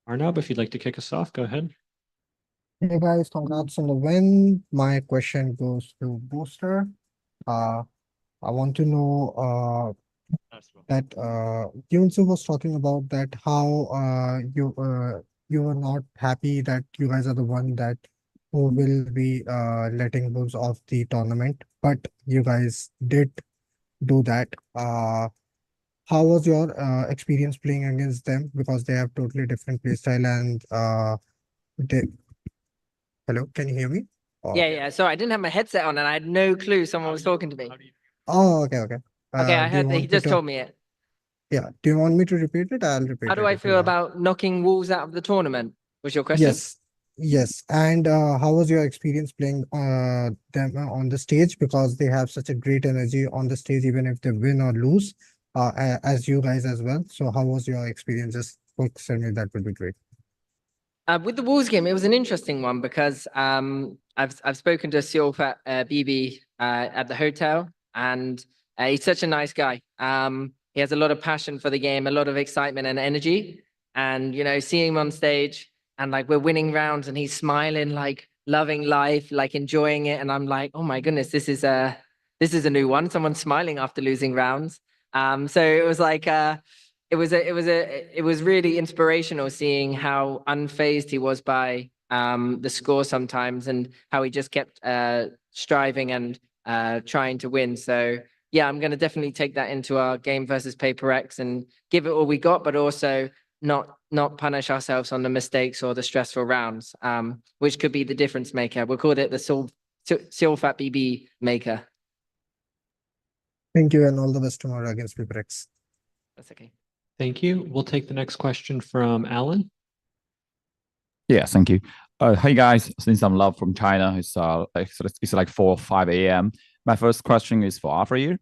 Arnab, if you'd like to kick us off, go ahead. Hey guys, congrats on the win. My question goes to Booster. I want to know that Yunsu was talking about that how you were not happy that you guys are the one that who will be letting those off the tournament, but you guys did do that. How was your experience playing against them, because they have totally different play style and they hello, can you hear me? Yeah. So I didn't have my headset on and I had no clue someone was talking to me. Oh, okay. Okay, I Do you heard that he want me just to- told me it. Yeah. Do you want me to repeat it? I'll repeat How do it I if you feel want. about knocking Wolves out of the tournament? Was your question? Yes. And how was your experience playing them on the stage? Because they have such a great energy on the stage, even if they win or lose, as you guys as well. So how was your experience? Just quick summary, that would be great. With the Wolves game, it was an interesting one because I've spoken to Seolfat BB at the hotel, and he's such a nice guy. He has a lot of passion for the game, a lot of excitement and energy, and seeing him on stage and like we're winning rounds and he's smiling, like loving life, like enjoying it, and I'm like, oh my goodness, this is a new one. Someone's smiling after losing rounds. So it was like it was really inspirational seeing how unfazed he was by the score sometimes, and how he just kept striving and trying to win. So yeah, I'm going to definitely take that into our game versus Paper X and give it all we got, but also not punish ourselves on the mistakes or the stressful rounds, which could be the difference maker. We'll call it the Seolfat BB maker. Thank you, and all the best tomorrow against Paper X. That's okay. Thank you. We'll take the next question from Alan. Yeah, thank you. Hey guys, since I'm live from China, it's like 4 or 5 a.m. My first question is for Afrair.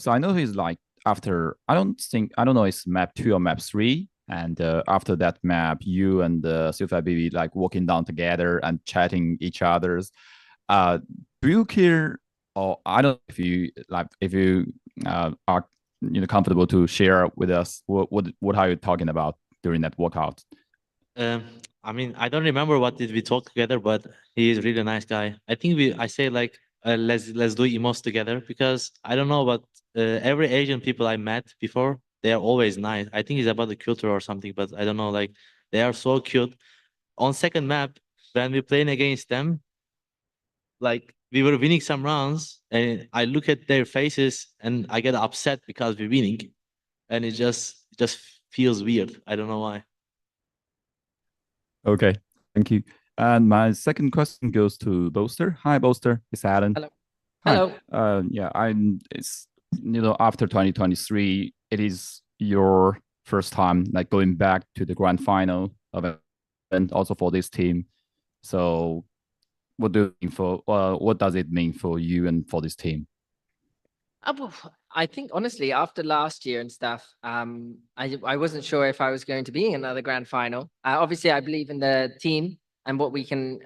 So I know he's like after I don't know it's map 2 or map 3, and after that map, you and Silver Baby like walking down together and chatting each other's. Do you care, or I don't know if you are comfortable to share with us what are you talking about during that workout? I mean, I don't remember what did we talk together, but he is really nice guy. I think I say like let's do emos together, because I don't know, but every Asian people I met before, they are always nice. I think it's about the culture or something, but I don't know. Like they are so cute. On second map, when we playing against them, like we were winning some rounds, and I look at their faces and I get upset because we're winning, and it just feels weird. I don't know why. Okay, thank you. And my second question goes to Boaster. Hi, Boaster. It's Alan. Hello. Hi. Hello. Yeah, it's after 2023, it is your first time like going back to the grand final of it, and also for this team. So, what does it mean for you and for this team? Well, I think honestly, after last year and stuff, I wasn't sure if I was going to be in another grand final. Obviously, I believe in the team and what we can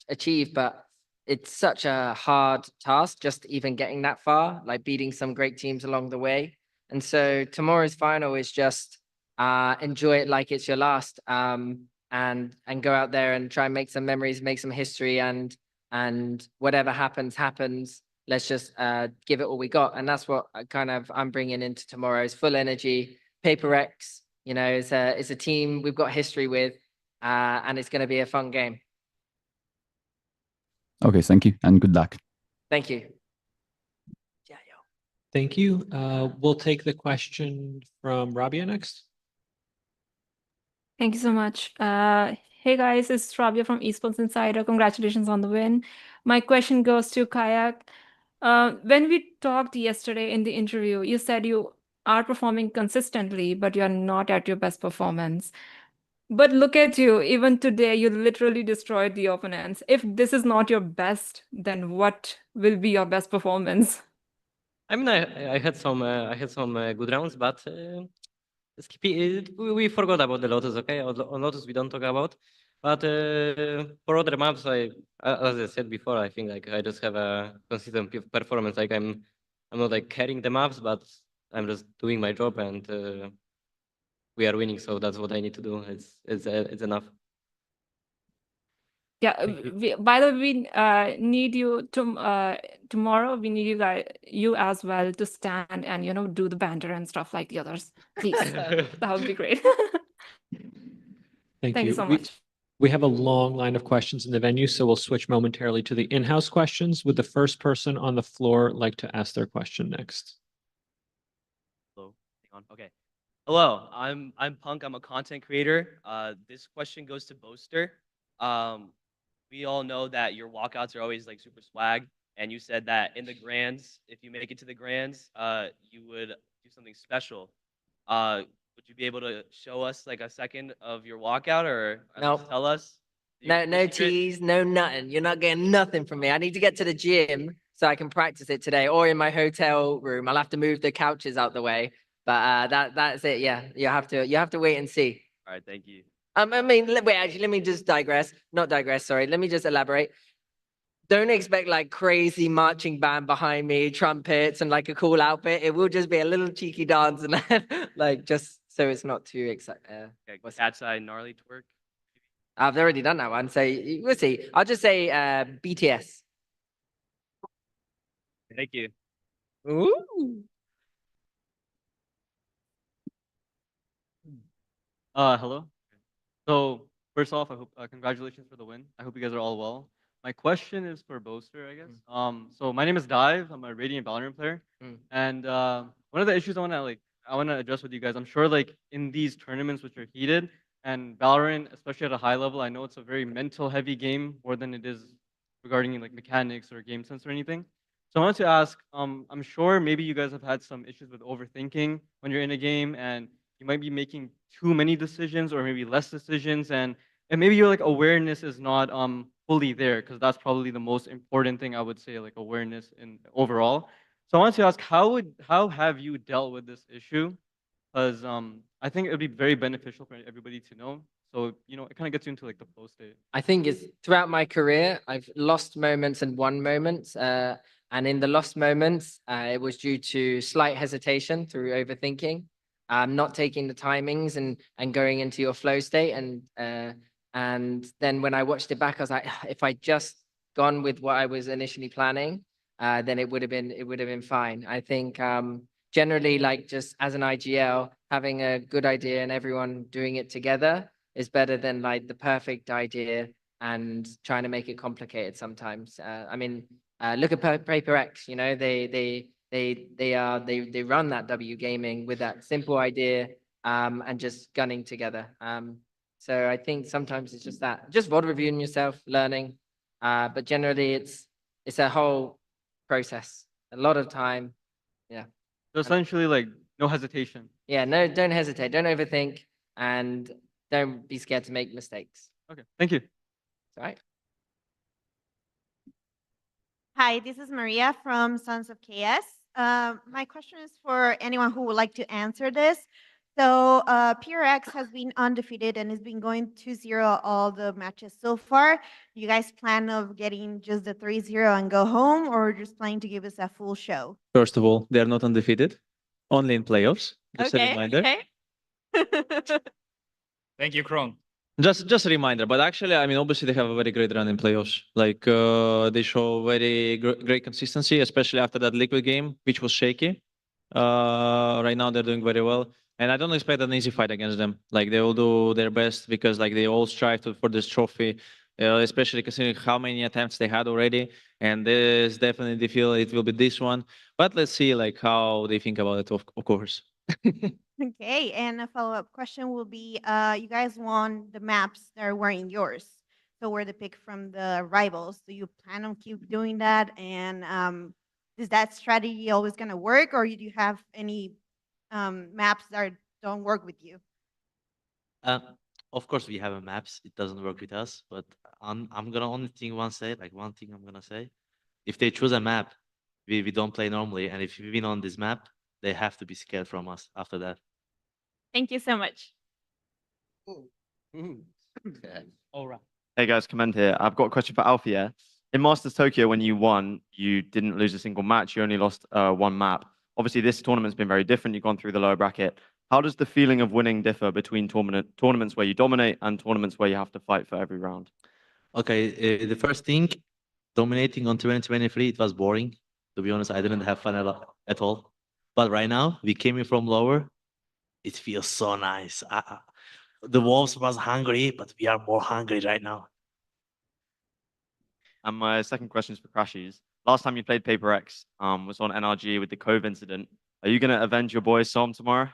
achieve, but it's such a hard task just even getting that far, like beating some great teams along the way. And so tomorrow's final is just enjoy it like it's your last, and go out there and try and make some memories, make some history, and whatever happens. Let's just give it all we got. And that's what I'm bringing into tomorrow's full energy. Paper X, is a team we've got history with, and it's going to be a fun game. Okay, thank you and good luck. Thank you. Thank you. We'll take the question from Rabia next. Thank you so much. Hey guys, it's Rabia from Esports Insider. Congratulations on the win. My question goes to Kayak. When we talked yesterday in the interview, you said you are performing consistently, but you're not at your best performance. But look at you, even today, you literally destroyed the opponents. If this is not your best, then what will be your best performance? I mean, I had some good rounds, but let's keep it. We forgot about the Lotus, okay? On Lotus we don't talk about. But for other maps, as I said before, I think like I just have a consistent performance. Like I'm not like carrying the maps, but I'm just doing my job, and we are winning. So that's what I need to do. It's enough. Yeah, by the way, we need you to tomorrow. We need you as well to stand and do the banter and stuff like the others. Please, that would be great. Thank Thank you you. so much. We have a long line of questions in the venue, so we'll switch momentarily to the in-house questions. Would the first person on the floor like to ask their question next? Hello. Hang on. Okay. Hello. I'm Punk. I'm a content creator. This question goes to Boaster. We all know that your walkouts are always like super swag, and you said that in the grands, if you make it to the grands, you would do something special. Would you be able to show us like a second of your walkout, or at least Nope. tell us? No tease, no nothing. You're not getting nothing from me. I need to get to the gym so I can practice it today, or in my hotel room. I'll have to move the couches out the way. But that's it. Yeah, you have to wait and see. All right, thank you. I mean, wait. Actually, let me just digress. Not digress. Sorry. Let me just elaborate. Don't expect like crazy marching band behind me, trumpets, and like a cool outfit. It will just be a little cheeky dance, and like just so it's not too exciting. Okay, cat's eye gnarly twerk. I've already done that one, so we'll see. I'll just say BTS. Thank you. Ooh. Hello. So first off, I hope congratulations for the win. I hope you guys are all well. My question is for Boaster, I guess. So my name is Dive. I'm a Radiant Valorant player, and one of the issues I want to address with you guys. I'm sure like in these tournaments which are heated, and Valorant, especially at a high level, I know it's a very mental heavy game more than it is regarding like mechanics or game sense or anything. So I wanted to ask, I'm sure maybe you guys have had some issues with overthinking when you're in a game, and you might be making too many decisions or maybe less decisions, and maybe your like awareness is not fully there, because that's probably the most important thing I would say, like awareness in overall. So I wanted to ask, how have you dealt with this issue? Because I think it would be very beneficial for everybody to know. So it kind of gets you into like the flow state. I think it's throughout my career, I've lost moments and won moments. And in the lost moments, it was due to slight hesitation through overthinking, not taking the timings and going into your flow state. And then when I watched it back, I was like, if I just gone with what I was initially planning, then it would have been fine. I think generally, like just as an IGL, having a good idea and everyone doing it together is better than like the perfect idea and trying to make it complicated sometimes. I mean, look at Paper X. They run that W Gaming with that simple idea and just gunning together. So I think sometimes it's just that, just VOD reviewing yourself, learning. But generally, it's a whole process, a lot of time. Yeah. So essentially, like no hesitation. Yeah, no, don't hesitate, don't overthink, and don't be scared to make mistakes. Okay, thank you. All right. Hi, this is Maria from Sons of KS. My question is for anyone who would like to answer this. So PRX has been undefeated and has been going 2-0 all the matches so far. You guys plan of getting just the 3-0 and go home, or just planning to give us a full show? First of all, they are not undefeated, only in playoffs. Just a Okay, reminder. okay. Thank you, Kron. Just a reminder, but actually, I mean, obviously they have a very great run in playoffs. Like they show very great consistency, especially after that Liquid game, which was shaky. Right now they're doing very well, and I don't expect an easy fight against them. Like they will do their best because like they all strive for this trophy, especially considering how many attempts they had already. And there's definitely the feel it will be this one, but let's see like how they think about it. Of course. Okay, and a follow-up question will be, you guys won the maps that weren't yours. So were the pick from the rivals. Do you plan on keep doing that? And is that strategy always gonna work, or do you have any maps that don't work with you? Of course we have a maps. It doesn't work with us, but I'm gonna only thing one thing I'm gonna say. If they choose a map, we don't play normally, and if we win on this map, they have to be scared from us after that. Thank you so much. All right. Hey guys, Command here. I've got a question for Alfie here. In Masters Tokyo, when you won, you didn't lose a single match. You only lost one map. Obviously, this tournament's been very different. You've gone through the lower bracket. How does the feeling of winning differ between tournaments where you dominate and tournaments where you have to fight for every round? Okay, the first thing, dominating on 2023, it was boring. To be honest, I didn't have fun at all. But right now, we came in from lower. It feels so nice. The Wolves was hungry, but we are more hungry right now. And my second question is for Crashies. Last time you played Paper X was on NRG with the Cove incident. Are you going to avenge your boy Som tomorrow?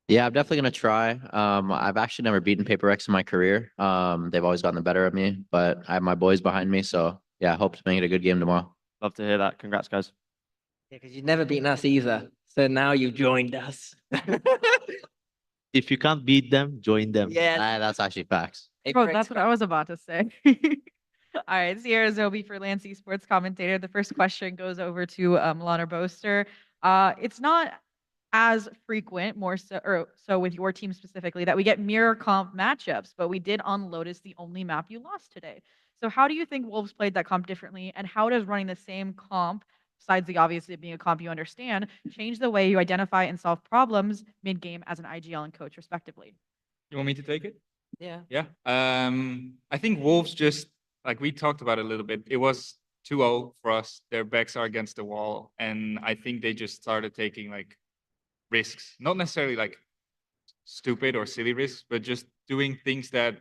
Yeah, I'm definitely gonna try. I've actually never beaten Paper X in my career. They've always gotten the better of me, but I have my boys behind me, so yeah, I hope to make it a good game tomorrow. Love to hear that. Congrats, guys. Yeah, because you've never beaten us either. So now you've joined us. If you can't beat them, join them. Yeah. That's actually facts. Bro, that's what I was about to say. All right, Sierra Zobi for Lance Esports commentator. The first question goes over to Milana Boaster. It's not as frequent, more so, or so with your team specifically, that we get mirror comp matchups, but we did on Lotus, the only map you lost today. So how do you think Wolves played that comp differently, and how does running the same comp, besides the obvious it being a comp you understand, change the way you identify and solve problems mid-game as an IGL and coach, respectively? You want me to take it? Yeah. Yeah. I think Wolves just, like we talked about it a little bit, it was 2-0 for us. Their backs are against the wall. And I think they just started taking like risks, not necessarily like stupid or silly risks, but just doing things that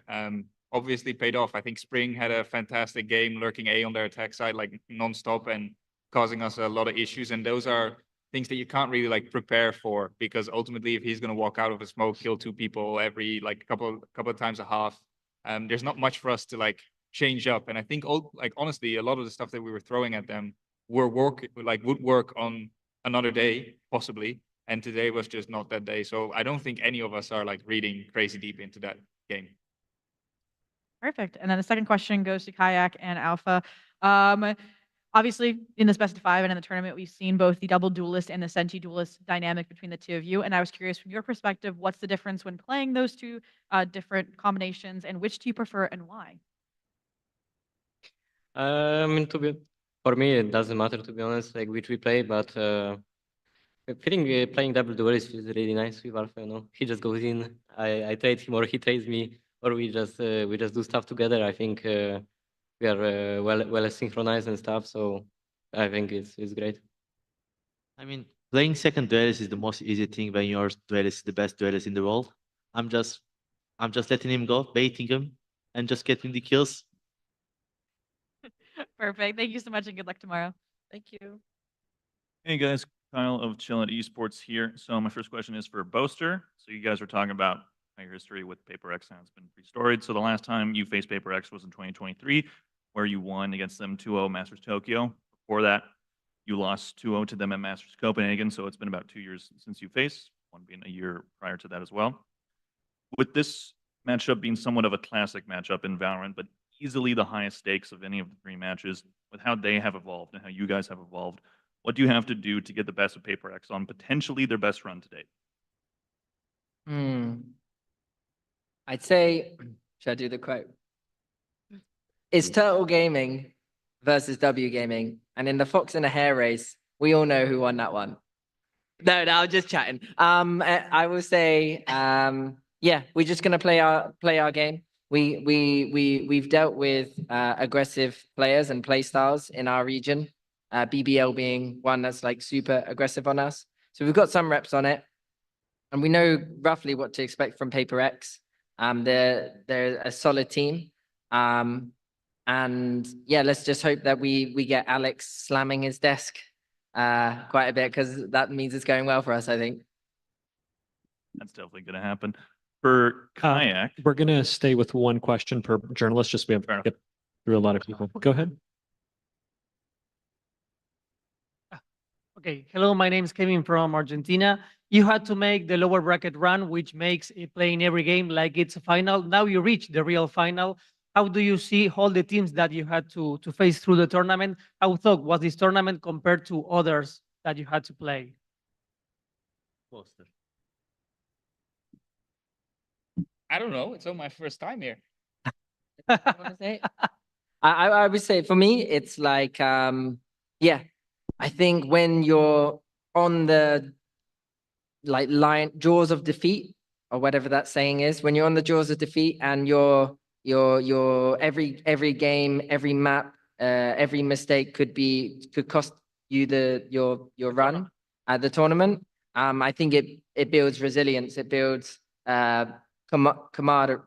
obviously paid off. I think Spring had a fantastic game lurking A on their attack side, like nonstop and causing us a lot of issues. And those are things that you can't really like prepare for, because ultimately if he's going to walk out of a smoke, kill two people every like couple of times a half, there's not much for us to like change up. And I think honestly, a lot of the stuff that we were throwing at them would work on another day, possibly. And today was just not that day. So I don't think any of us are like reading crazy deep into that game. Perfect. And then the second question goes to Kayak and Alpha. Obviously, in this best of 5 and in the tournament, we've seen both the double duelist and the Senshi duelist dynamic between the two of you. And I was curious, from your perspective, what's the difference when playing those two different combinations, and which do you prefer and why? For me, it doesn't matter, to be honest, like which we play, but playing double duelist is really nice with Alpha. You know, he just goes in, I trade him, or he trades me, or we just do stuff together. I think we are well synchronized and stuff, so I think it's great. I mean, playing second duelist is the most easy thing when your duelist is the best duelist in the world. I'm just letting him go, baiting him, and just getting the kills. Perfect. Thank you so much, and good luck tomorrow. Thank you. Hey guys, Kyle of Chillin' Esports here. So my first question is for Boaster. So you guys are talking about how your history with Paper X has been pretty storied. So the last time you faced Paper X was in 2023, where you won against them 2-0 Masters Tokyo. Before that, you lost 2-0 to them at Masters Copenhagen. So it's been about 2 years since you faced, one being a year prior to that as well. With this matchup being somewhat of a classic matchup in Valorant, but easily the highest stakes of any of the 3 matches, with how they have evolved and how you guys have evolved, what do you have to do to get the best of Paper X on potentially their best run to date? I'd say, should I do the quote? It's Turtle Gaming versus W Gaming. And in the Fox and a Hare race, we all know who won that one. No, I'm just chatting. I will say, yeah, we're just gonna play our game. We've dealt with aggressive players and play styles in our region. BBL being one that's like super aggressive on us. So we've got some reps on it, and we know roughly what to expect from Paper X. They're a solid team. And yeah, let's just hope that we get Alex slamming his desk quite a bit, because that means it's going well for us, I think. That's definitely going to happen. For Kayak, we're going to stay with one question per journalist, just we have to get through a lot of people. Go ahead. Okay, hello, my name is Kevin from Argentina. You had to make the lower bracket run, which makes playing every game like it's a final. Now you reach the real final. How do you see all the teams that you had to face through the tournament? How tough was this tournament compared to others that you had to play? I don't know. It's all my first time here. wanna say? I would say for me, it's like, yeah, I think when you're on the like jaws of defeat or whatever that saying is, when you're on the jaws of defeat and you're every game, every map, every mistake could cost you your run at the tournament. I think it builds resilience. It builds camaraderie.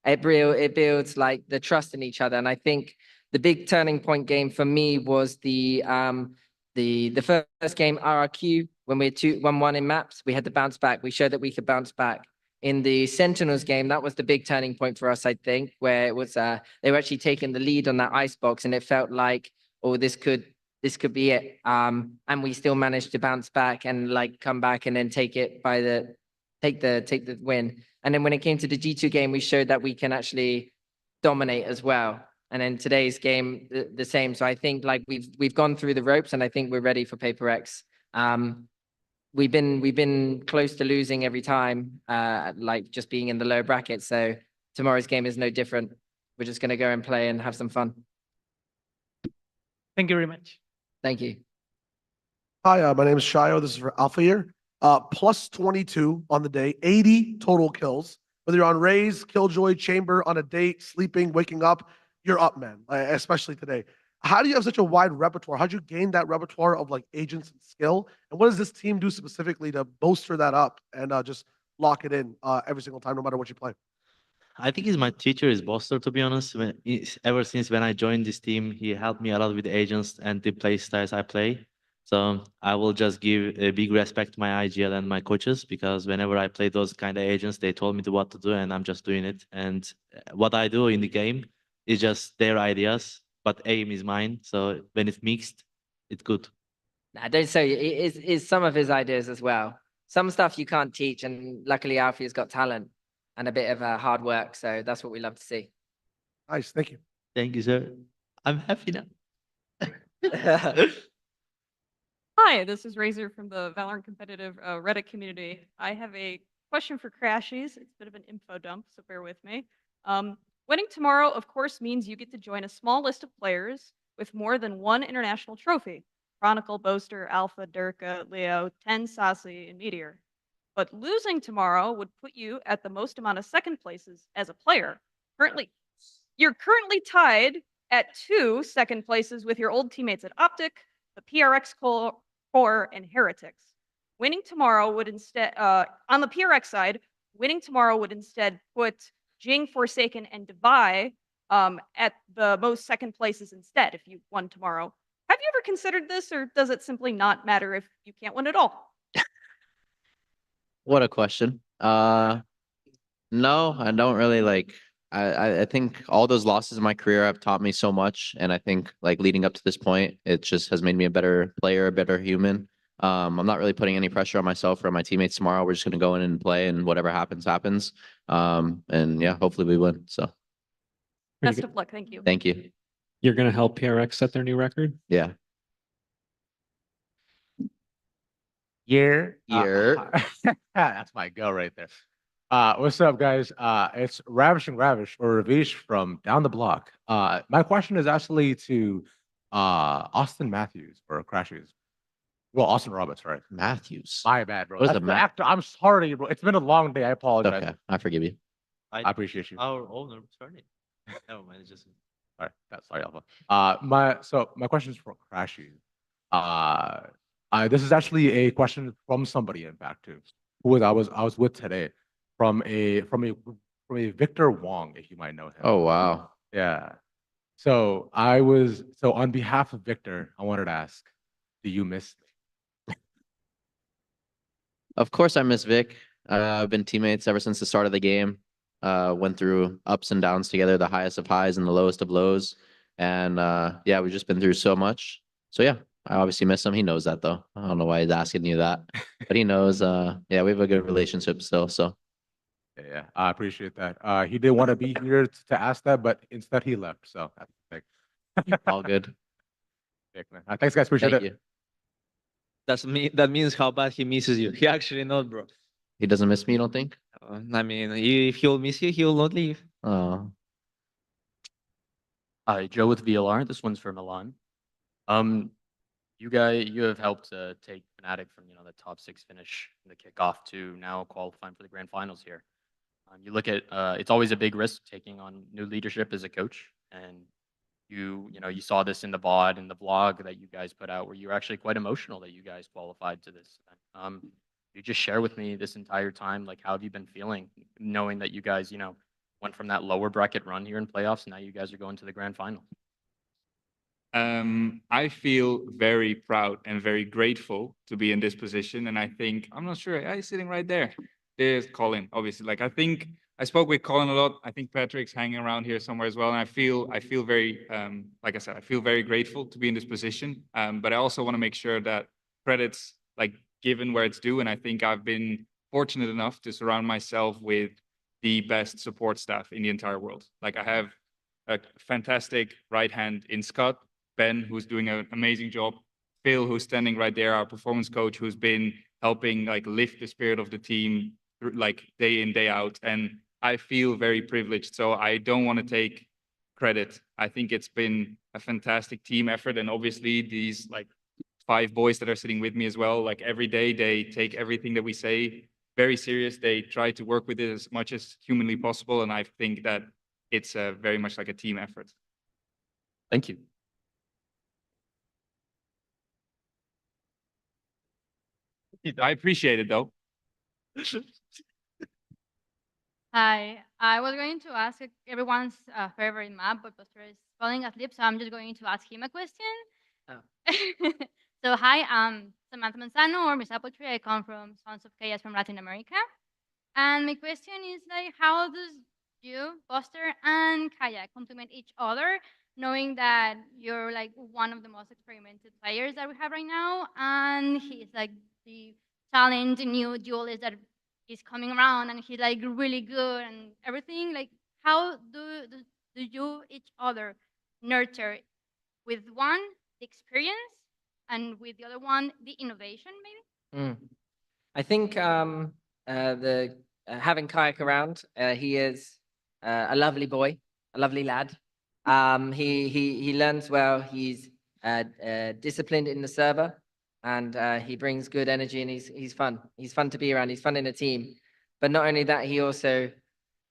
It builds like the trust in each other. And I think the big turning point game for me was the first game RRQ when we 2-1-1 in maps. We had to bounce back. We showed that we could bounce back. In the Sentinels game, that was the big turning point for us, I think, where it was they were actually taking the lead on that icebox, and it felt like, oh, this could be it. And we still managed to bounce back and like come back and then take the win. And then when it came to the G2 game, we showed that we can actually dominate as well. And then today's game, the same. So I think like we've gone through the ropes, and I think we're ready for Paper X. We've been close to losing every time, like just being in the low bracket. So tomorrow's game is no different. We're just gonna go and play and have some fun. Thank you very much. Thank you. Hi, my name is Shayo. This is for Alpha Year. Plus 22 on the day, 80 total kills. Whether you're on Raze, Killjoy, Chamber, on a date, sleeping, waking up, you're up, man, especially today. How do you have such a wide repertoire? How'd you gain that repertoire of like agents and skill? And what does this team do specifically to bolster that up and just lock it in every single time, no matter what you play? I think he's my teacher, is Boster, to be honest. Ever since when I joined this team, he helped me a lot with the agents and the play styles I play. So I will just give a big respect to my IGL and my coaches, because whenever I play those kind of agents, they told me what to do and I'm just doing it. And what I do in the game is just their ideas, but aim is mine. So when it's mixed, it's good. Nah, don't say it is some of his ideas as well. Some stuff you can't teach, and luckily Alfie's got talent and a bit of hard work. So that's what we love to see. Nice, thank you. Thank you, sir. I'm happy now. Hi, this is Razor from the Valorant competitive Reddit community. I have a question for Crashies. It's a bit of an info dump, so bear with me. Winning tomorrow, of course, means you get to join a small list of players with more than one international trophy. Chronicle, Boaster, Alpha, Durka, Leo, Ten, Sassy, and Meteor. But losing tomorrow would put you at the most amount of second places as a player. You're currently tied at 2 second places with your old teammates at Optic, the PRX Core, and Heretics. Winning tomorrow would instead, on the PRX side, winning tomorrow would instead put Jing, Forsaken, and Devi at the most second places instead if you won tomorrow. Have you ever considered this, or does it simply not matter if you can't win at all? What a question. No, I don't really like. I think all those losses in my career have taught me so much, and I think like leading up to this point, it just has made me a better player, a better human. I'm not really putting any pressure on myself or my teammates tomorrow. We're just gonna go in and play, and whatever happens, happens. And yeah, hopefully we win. So Best of luck. Thank you. thank you. You're going to help PRX set their new record? Yeah. Year. That's my go right there. What's up, guys? It's Ravishing Ravish or Ravish from down the block. My question is actually to Austin Matthews or Crashies. Well, Austin Roberts, right? Matthews. My bad, bro. What is That's the the Ma- actor. I'm sorry, bro. It's been a long day. I apologize. Okay, I forgive you. I appreciate you. Our owner returned it. Never mind, it's just. All right, that's sorry, Alpha. My question is for Crashies. This is actually a question from somebody, in fact, too, who I was with today, from a Victor Wong, if you might know him. Oh wow. Yeah. So on behalf of Victor, I wanted to ask, do you miss me? Of course, I miss Vic. I've been teammates ever since the start of the game. Went through ups and downs together, the highest of highs and the lowest of lows. And yeah, we've just been through so much. So yeah, I obviously miss him. He knows that though. I don't know why he's asking you that, but he knows. Yeah, we have a good relationship still. So Yeah, I appreciate that. He didn't want to be here to ask that, but instead he left. So that's the thing. all good. Sick, man. Thanks, guys. Appreciate Thank it. you. That means how bad he misses you. He actually not, bro. He doesn't miss me, you don't think? I mean, if he'll miss you, he will not leave. Oh. Hi, Joe with VLR. This one's for Milan. You have helped take Fnatic from the top 6 finish in the kickoff to now qualifying for the grand finals here. You look at it's always a big risk taking on new leadership as a coach, and you saw this in the VOD and the vlog that you guys put out, where you were actually quite emotional that you guys qualified to this event. You just share with me this entire time, like, how have you been feeling knowing that you guys went from that lower bracket run here in playoffs, and now you guys are going to the grand final? I feel very proud and very grateful to be in this position. And I think, I'm not sure, he's sitting right there. There's Colin, obviously. Like, I think I spoke with Colin a lot. I think Patrick's hanging around here somewhere as well. And I feel very, like I said, I feel very grateful to be in this position. But I also want to make sure that credit's like given where it's due. And I think I've been fortunate enough to surround myself with the best support staff in the entire world. Like, I have a fantastic right hand in Scott, Ben, who's doing an amazing job, Phil, who's standing right there, our performance coach, who's been helping like lift the spirit of the team like day in, day out. And I feel very privileged. So I don't want to take credit. I think it's been a fantastic team effort. And obviously these like 5 boys that are sitting with me as well, like every day they take everything that we say very serious. They try to work with it as much as humanly possible. And I think that it's very much like a team effort. Thank you. I appreciate it though. Hi, I was going to ask everyone's favorite map, but Buster is falling asleep, so I'm just going to ask him a question. Oh. So hi, I'm Samantha Manzano or Miss Appletree. I come from Sons of Chaos from Latin America. And my question is like, how does you, Buster, and Kaya complement each other, knowing that you're like one of the most experimented players that we have right now, and he's like the talented new duelist that is coming around, and he's like really good and everything. Like, how do you each other nurture with one the experience and with the other one the innovation, maybe? I think the having Kayak around, he is a lovely boy, a lovely lad. He learns well. He's disciplined in the server, and he brings good energy, and he's fun. He's fun to be around. He's fun in a team. But not only that, he also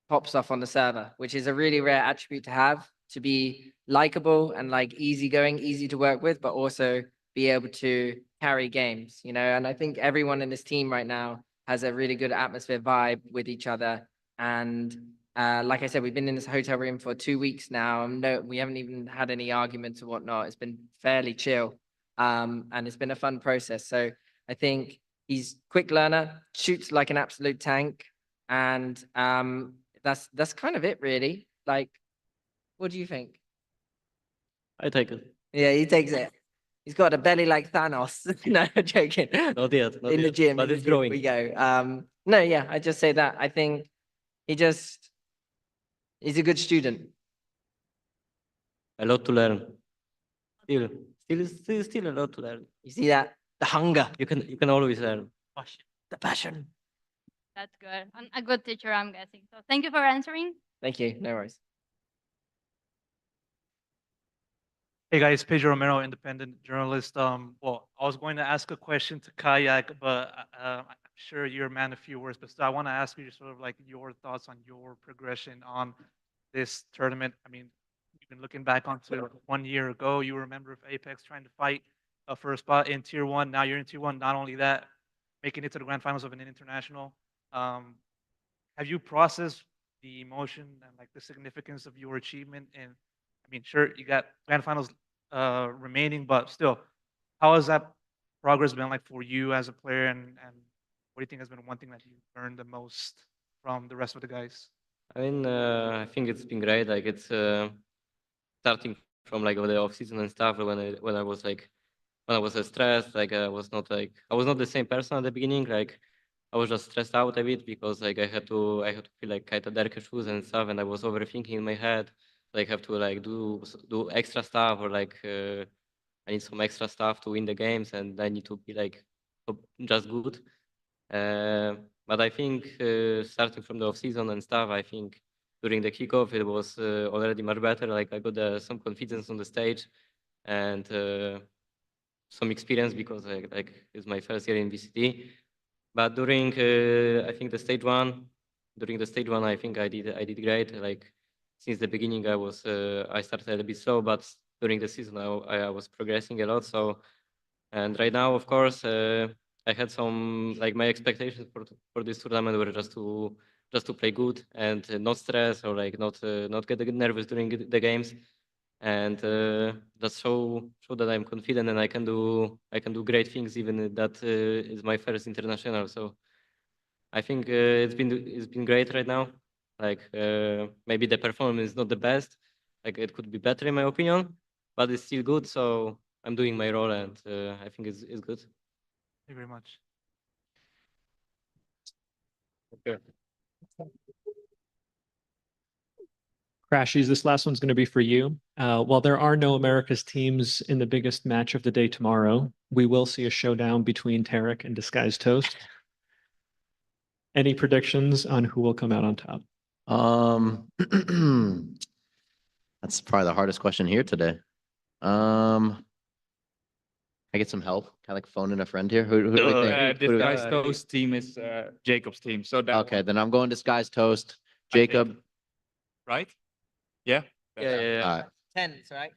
pops off on the server, which is a really rare attribute to have, to be likable and like easygoing, easy to work with, but also be able to carry games, and I think everyone in this team right now has a really good atmosphere vibe with each other. And like I said, we've been in this hotel room for 2 weeks now. We haven't even had any arguments or whatnot. It's been fairly chill. And it's been a fun process. So I think he's quick learner, shoots like an absolute tank. And that's kind of it, really. Like, what do you think? I take it. Yeah, he takes it. He's got a belly like Thanos. No, joking. Not yet. Not In the yet, gym, but in the it's gym growing. we go. No, yeah, I just say that. I think he's a good student. A lot to learn. Still a lot to learn. You see that? The hunger. You can always learn. The passion. That's good. And a good teacher, I'm guessing. So thank you for answering. Thank you. No worries. Hey guys, Pedro Romero, independent journalist. Well, I was going to ask a question to Kayak, but I'm sure you're a man of few words. But still, I want to ask you sort of like your thoughts on your progression on this tournament. I mean, you've been looking back onto 1 year ago. You were a member of Apex trying to fight for a spot in Tier 1. Now you're in Tier 1. Not only that, making it to the grand finals of an international. Have you processed the emotion and like the significance of your achievement? And I mean, sure, you got grand finals remaining, but still, how has that progress been like for you as a player? And what do you think has been one thing that you learned the most from the rest of the guys? I mean, I think it's been great. Like, it's starting from like the off season and stuff. When I was stressed, like I was not the same person at the beginning. Like, I was just stressed out a bit because like I had to feel like kind of darker shoes and stuff, and I was overthinking in my head. Like, have to like do extra stuff, or like I need some extra stuff to win the games, and I need to be like just good. But I think starting from the off season and stuff, I think during the kickoff it was already much better. Like I got some confidence on the stage and some experience because like it's my first year in VCT. But during I think during the stage one, I think I did great. Like since the beginning, I started a little bit slow, but during the season I was progressing a lot. So and right now, of course, I had some like my expectations for this tournament were just to play good and not stress or like not get nervous during the games, and just show that I'm confident and I can do great things even that is my first international. So I think it's been great right now. Like maybe the performance is not the best, like it could be better in my opinion, but it's still good. So I'm doing my role, and I think it's good. Thank you very much. Okay. Crashies, this last one's going to be for you. While there are no America's teams in the biggest match of the day tomorrow, we will see a showdown between Tarek and Disguised Toast. Any predictions on who will come out on top? That's probably the hardest question here today. I get some help, kind of like phoning a friend here. Who do we think? This guy's toast team is Jacob's team. So that Okay, then I'm going Disguised Toast. Jacob. right? Yeah. Yeah. All right. Tens, right?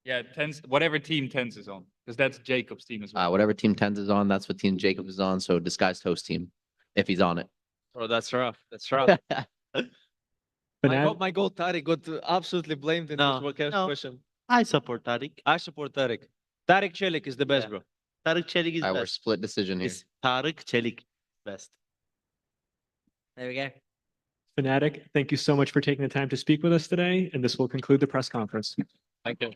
Yeah, tens. Whatever team tens is on, because that's Jacob's team as well. Whatever team Tens is on, that's what team Jacob is on. So Disguised Toast team, if he's on it. Bro, that's rough. That's rough. Fnatic, My goal, Tariq, got absolutely blamed in No, this no. question. I support Tariq. I support Tariq. Tariq Chelik is the best, bro. Tariq Çelik is All right, we're best. split decision here. It's Tariq Çelik best. There we go. Fnatic, thank you so much for taking the time to speak with us today, and this will conclude the press conference. Thank you.